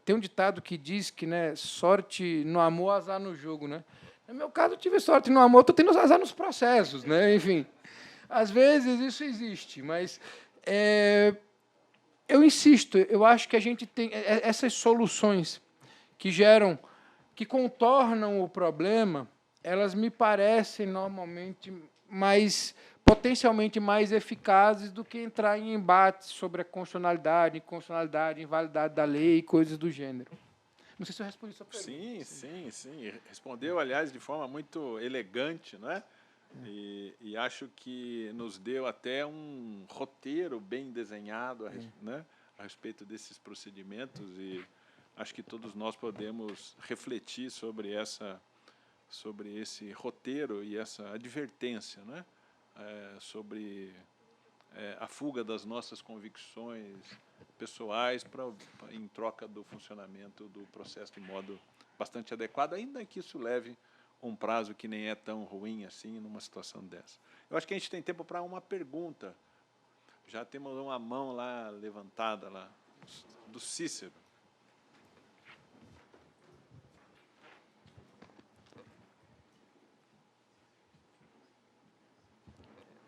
tem um ditado que diz que, né, sorte no amor, azar no jogo. Né? No meu caso, eu tive sorte no amor, estou tendo azar nos processos. Né? Enfim, às vezes isso existe, mas... eu insisto, eu acho que a gente tem essas soluções que contornam o problema, elas me parecem normalmente potencialmente mais eficazes do que entrar em embates sobre a constitucionalidade, inconstitucionalidade, invalidade da lei e coisas do gênero. Não sei se eu respondi a sua pergunta. Sim. Respondeu, aliás, de forma muito elegante, não é? E acho que nos deu até um roteiro bem desenhado né, a respeito desses procedimentos, e acho que todos nós podemos refletir sobre esse roteiro e essa advertência, né, sobre a fuga das nossas convicções pessoais em troca do funcionamento do processo de modo bastante adequado, ainda que isso leve um prazo que nem é tão ruim assim numa situação dessa. Eu acho que a gente tem tempo para uma pergunta. Já temos uma mão lá levantada, lá, do Cícero.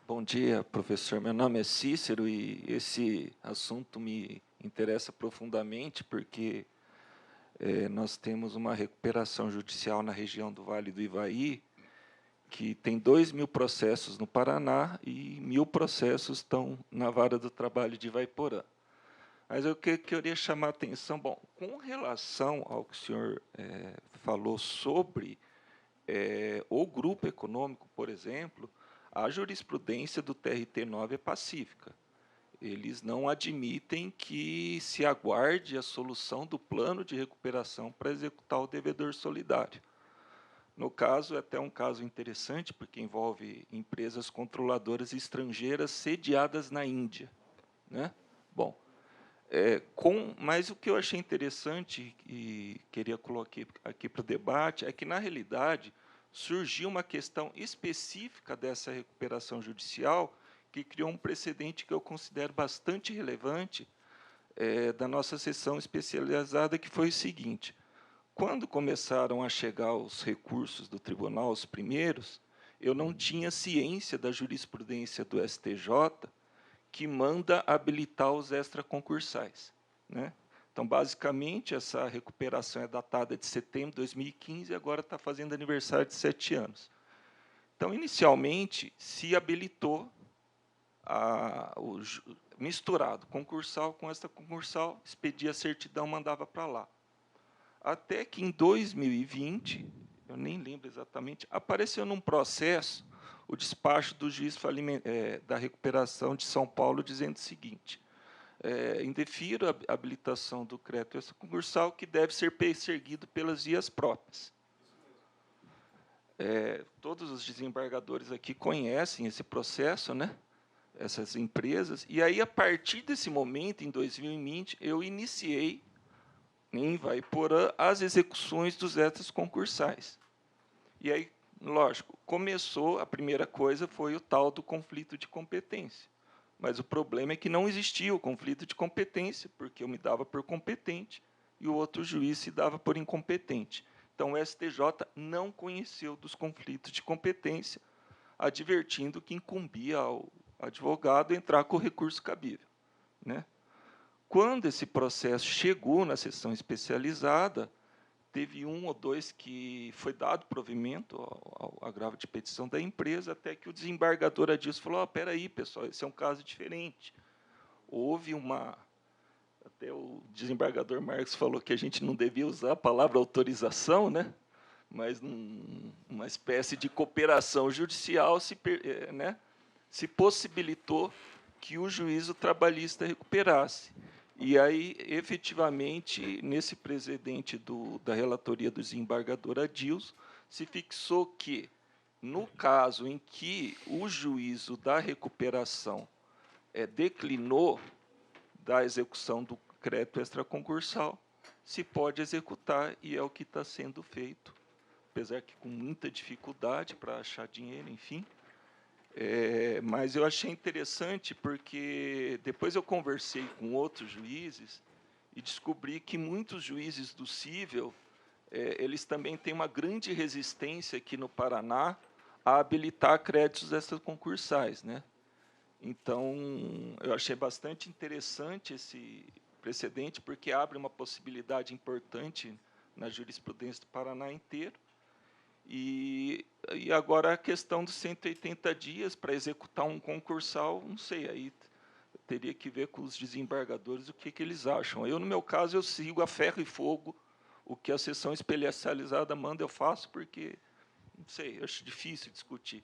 Bom dia, professor. Meu nome é Cícero e esse assunto me interessa profundamente porque nós temos uma recuperação judicial na região do Vale do Ivaí, que tem 2.000 processos no Paraná e 1.000 processos estão na Vara do Trabalho de Ivaiporã. Mas eu queria chamar a atenção, bom, com relação ao que o senhor falou sobre o grupo econômico, por exemplo, a jurisprudência do TRT9 é pacífica. Eles não admitem que se aguarde a solução do plano de recuperação para executar o devedor solidário. No caso, é até um caso interessante, porque envolve empresas controladoras estrangeiras sediadas na Índia. Né? Bom, mas o que eu achei interessante e queria colocar aqui para o debate é que, na realidade, surgiu uma questão específica dessa recuperação judicial que criou um precedente que eu considero bastante relevante da nossa sessão especializada, que foi o seguinte: quando começaram a chegar os recursos do tribunal, os primeiros, eu não tinha ciência da jurisprudência do STJ que manda habilitar os extraconcursais. Né? Então, basicamente, essa recuperação é datada de setembro de 2015 e agora está fazendo aniversário de 7 anos. Então, inicialmente, se habilitou o misturado, concursal com extraconcursal, expedia a certidão, mandava para lá. Até que, em 2020, eu nem lembro exatamente, apareceu num processo o despacho do juiz da recuperação de São Paulo, dizendo o seguinte: indefiro a habilitação do crédito extraconcursal, que deve ser perseguido pelas vias próprias. Todos os desembargadores aqui conhecem esse processo, né? Essas empresas, e aí, a partir desse momento, em 2020, eu iniciei, em Ivaiporã, as execuções dos extras concursais. E aí, lógico, a primeira coisa foi o tal do conflito de competência. Mas o problema é que não existia o conflito de competência, porque eu me dava por competente e o outro juiz se dava por incompetente. Então, o STJ não conheceu dos conflitos de competência, advertindo que incumbia ao advogado entrar com o recurso cabível, né? Quando esse processo chegou na sessão especializada, teve um ou dois que foi dado provimento ao agravo de petição da empresa, até que o desembargador Adilson falou: espera aí, pessoal, esse é um caso diferente. Houve uma... Até o desembargador Marcos falou que a gente não devia usar a palavra autorização, né? Mas uma espécie de cooperação judicial se possibilitou que o juízo trabalhista recuperasse. E aí, efetivamente, nesse precedente da relatoria do desembargador Adilson, se fixou que, no caso em que o juízo da recuperação declinou da execução do crédito extraconcursal, se pode executar, e é o que está sendo feito, apesar que com muita dificuldade para achar dinheiro, enfim. Mas eu achei interessante porque depois eu conversei com outros juízes e descobri que muitos juízes do cível, eles também têm uma grande resistência aqui no Paraná a habilitar créditos extraconcursais, né? Então, eu achei bastante interessante esse precedente, porque abre uma possibilidade importante na jurisprudência do Paraná inteiro. E agora a questão dos 180 dias para executar um concursal, não sei, aí teria que ver com os desembargadores o que eles acham. Eu, no meu caso, eu sigo a ferro e fogo o que a sessão especializada manda, eu faço, porque, não sei, eu acho difícil discutir.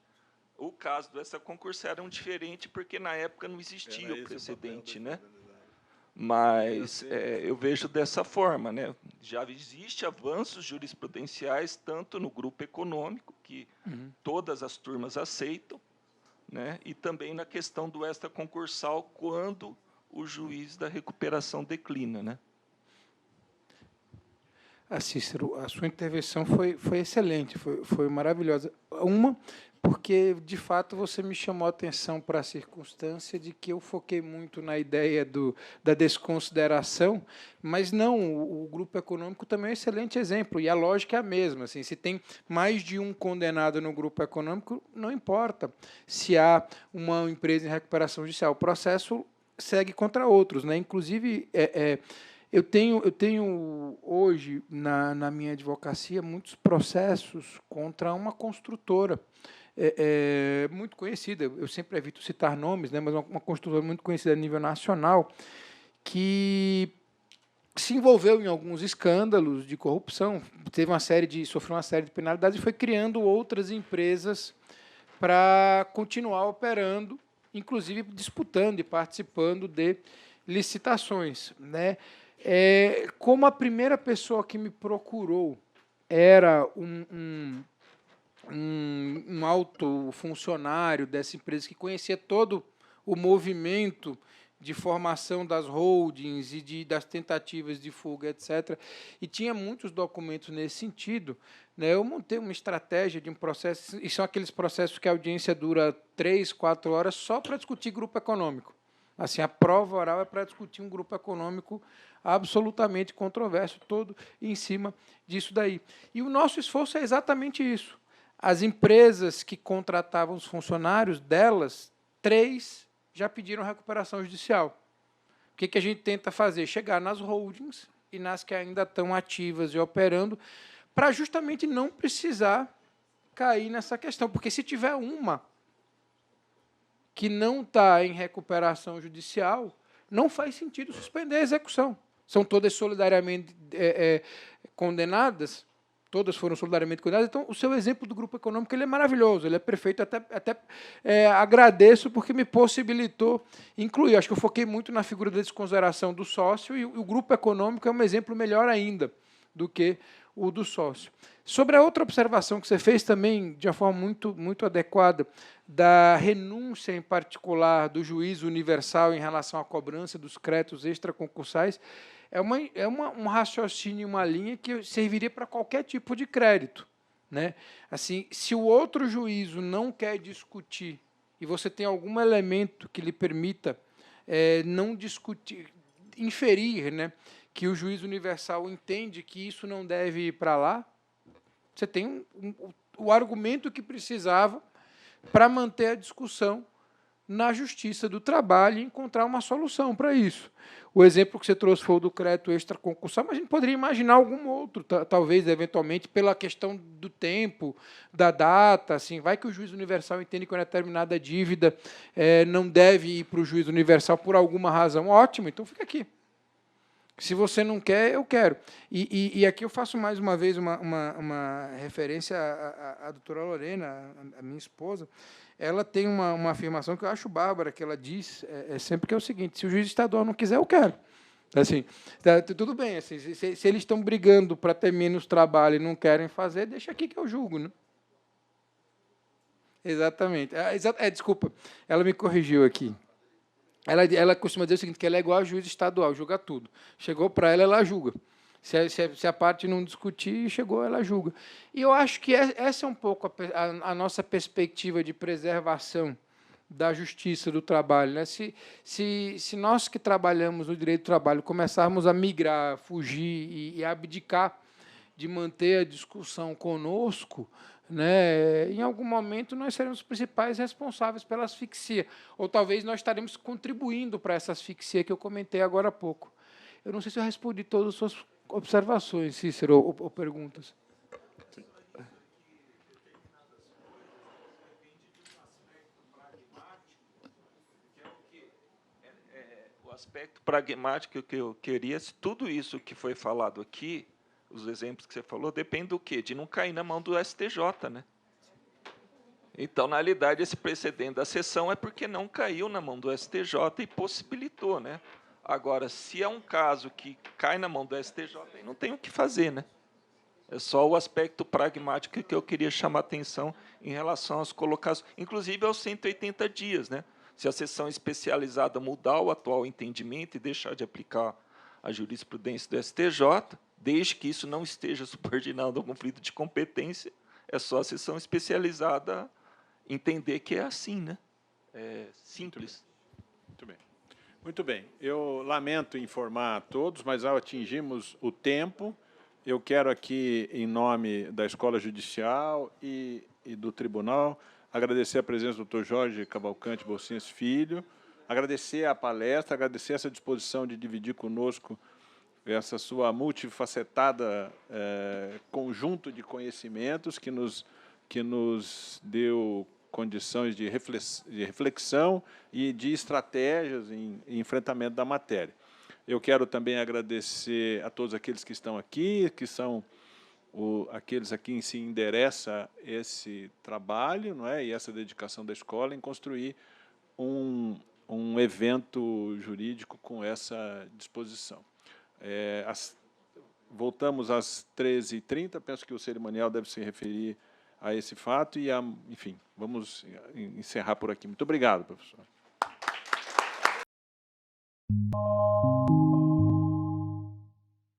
O caso dessa concurso era diferente, porque na época não existia o precedente, né? Mas eu vejo dessa forma, né? Já existe avanços jurisprudenciais, tanto no grupo econômico, que todas as turmas aceitam, né? E também na questão do extraconcursal, quando o juiz da recuperação declina, né? Cícero, a sua intervenção foi excelente, foi maravilhosa. Porque, de fato, você me chamou a atenção para a circunstância de que eu foquei muito na ideia da desconsideração, mas não, o grupo econômico também é um excelente exemplo, e a lógica é a mesma. Assim, se tem mais de um condenado no grupo econômico, não importa se há uma empresa em recuperação judicial, o processo segue contra outros, né? Inclusive, eu tenho hoje, na minha advocacia, muitos processos contra uma construtora muito conhecida. Eu sempre evito citar nomes, né, mas uma construtora muito conhecida a nível nacional, que se envolveu em alguns escândalos de corrupção, sofreu uma série de penalidades e foi criando outras empresas para continuar operando, inclusive disputando e participando de licitações, né? Como a primeira pessoa que me procurou era um alto funcionário dessa empresa que conhecia todo o movimento de formação das holdings e das tentativas de fuga, etc., e tinha muitos documentos nesse sentido, né, eu montei uma estratégia de um processo, e são aqueles processos que a audiência dura 3, 4 horas só para discutir grupo econômico. Assim, a prova oral é para discutir um grupo econômico absolutamente controverso, todo em cima disso daí. E o nosso esforço é exatamente isso. As empresas que contratavam os funcionários delas, 3 já pediram recuperação judicial. O que a gente tenta fazer? Chegar nas holdings e nas que ainda estão ativas e operando, para justamente não precisar cair nessa questão. Porque se tiver uma que não está em recuperação judicial, não faz sentido suspender a execução. São todas solidariamente condenadas, todas foram solidariamente condenadas. Então, o seu exemplo do grupo econômico ele é maravilhoso, ele é perfeito, até agradeço porque me possibilitou incluir. Acho que eu foquei muito na figura da desconsideração do sócio, e o grupo econômico é um exemplo melhor ainda do que o do sócio. Sobre a outra observação que você fez também, de uma forma muito adequada, da renúncia, em particular, do juízo universal em relação à cobrança dos créditos extraconcursais, é um raciocínio, uma linha que serviria para qualquer tipo de crédito, né? Assim, se o outro juízo não quer discutir e você tem algum elemento que lhe permita não discutir, inferir, né, que o juiz universal entende que isso não deve ir para lá, você tem o argumento que precisava para manter a discussão na Justiça do Trabalho e encontrar uma solução para isso. O exemplo que você trouxe foi o do crédito extraconcursal, mas a gente poderia imaginar algum outro, talvez, eventualmente, pela questão do tempo, da data. Assim, vai que o juiz universal entende que uma determinada dívida não deve ir para o juiz universal por alguma razão. Ótimo, então fica aqui. Se você não quer, eu quero. E aqui eu faço mais uma vez uma referência à doutora Lorena, a minha esposa. Ela tem uma afirmação que eu acho bárbara, que ela diz sempre que é o seguinte: se o juiz estadual não quiser, eu quero. Assim, tudo bem, assim, se eles estão brigando para ter menos trabalho e não querem fazer, deixa aqui que eu julgo. Né? Exatamente. Desculpa, ela me corrigiu aqui. Ela costuma dizer o seguinte, que ela é igual a juiz estadual, julga tudo. Chegou para ela julga. Se a parte não discutir, chegou, ela julga. E eu acho que essa é um pouco a nossa perspectiva de preservação da justiça do trabalho. Né? Se nós que trabalhamos no direito do trabalho começarmos a migrar, fugir e abdicar de manter a discussão conosco, né, em algum momento nós seremos os principais responsáveis pela asfixia. Ou talvez nós estaremos contribuindo para essa asfixia que eu comentei agora há pouco. Eu não sei se eu respondi todas as suas observações, Cícero, ou perguntas. O aspecto pragmático que eu queria, se tudo isso que foi falado aqui, os exemplos que você falou, depende do quê? De não cair na mão do STJ, né? Então, na realidade, esse precedente da sessão é porque não caiu na mão do STJ e possibilitou, né? Agora, se é um caso que cai na mão do STJ, aí não tem o que fazer, né? É só o aspecto pragmático que eu queria chamar a atenção em relação às colocações, inclusive aos 180 dias, né? Se a sessão especializada mudar o atual entendimento e deixar de aplicar a jurisprudência do STJ, desde que isso não esteja subordinado ao conflito de competência, é só a sessão especializada entender que é assim, né? É simples. Muito bem. Muito bem. Eu lamento informar a todos, mas ao atingirmos o tempo, eu quero aqui, em nome da Escola Judicial e do Tribunal, agradecer a presença do Dr. Jorge Cavalcante Bolsinhas Filho, agradecer a palestra, agradecer essa disposição de dividir conosco essa sua multifacetada conjunto de conhecimentos que nos deu condições de reflexão e de estratégias em enfrentamento da matéria. Eu quero também agradecer a todos aqueles que estão aqui, que são aqueles a quem se endereça esse trabalho, não é? E essa dedicação da escola em construir um evento jurídico com essa disposição. Voltamos às 13h30, penso que o cerimonial deve se referir a esse fato e, enfim, vamos encerrar por aqui. Muito obrigado, professor.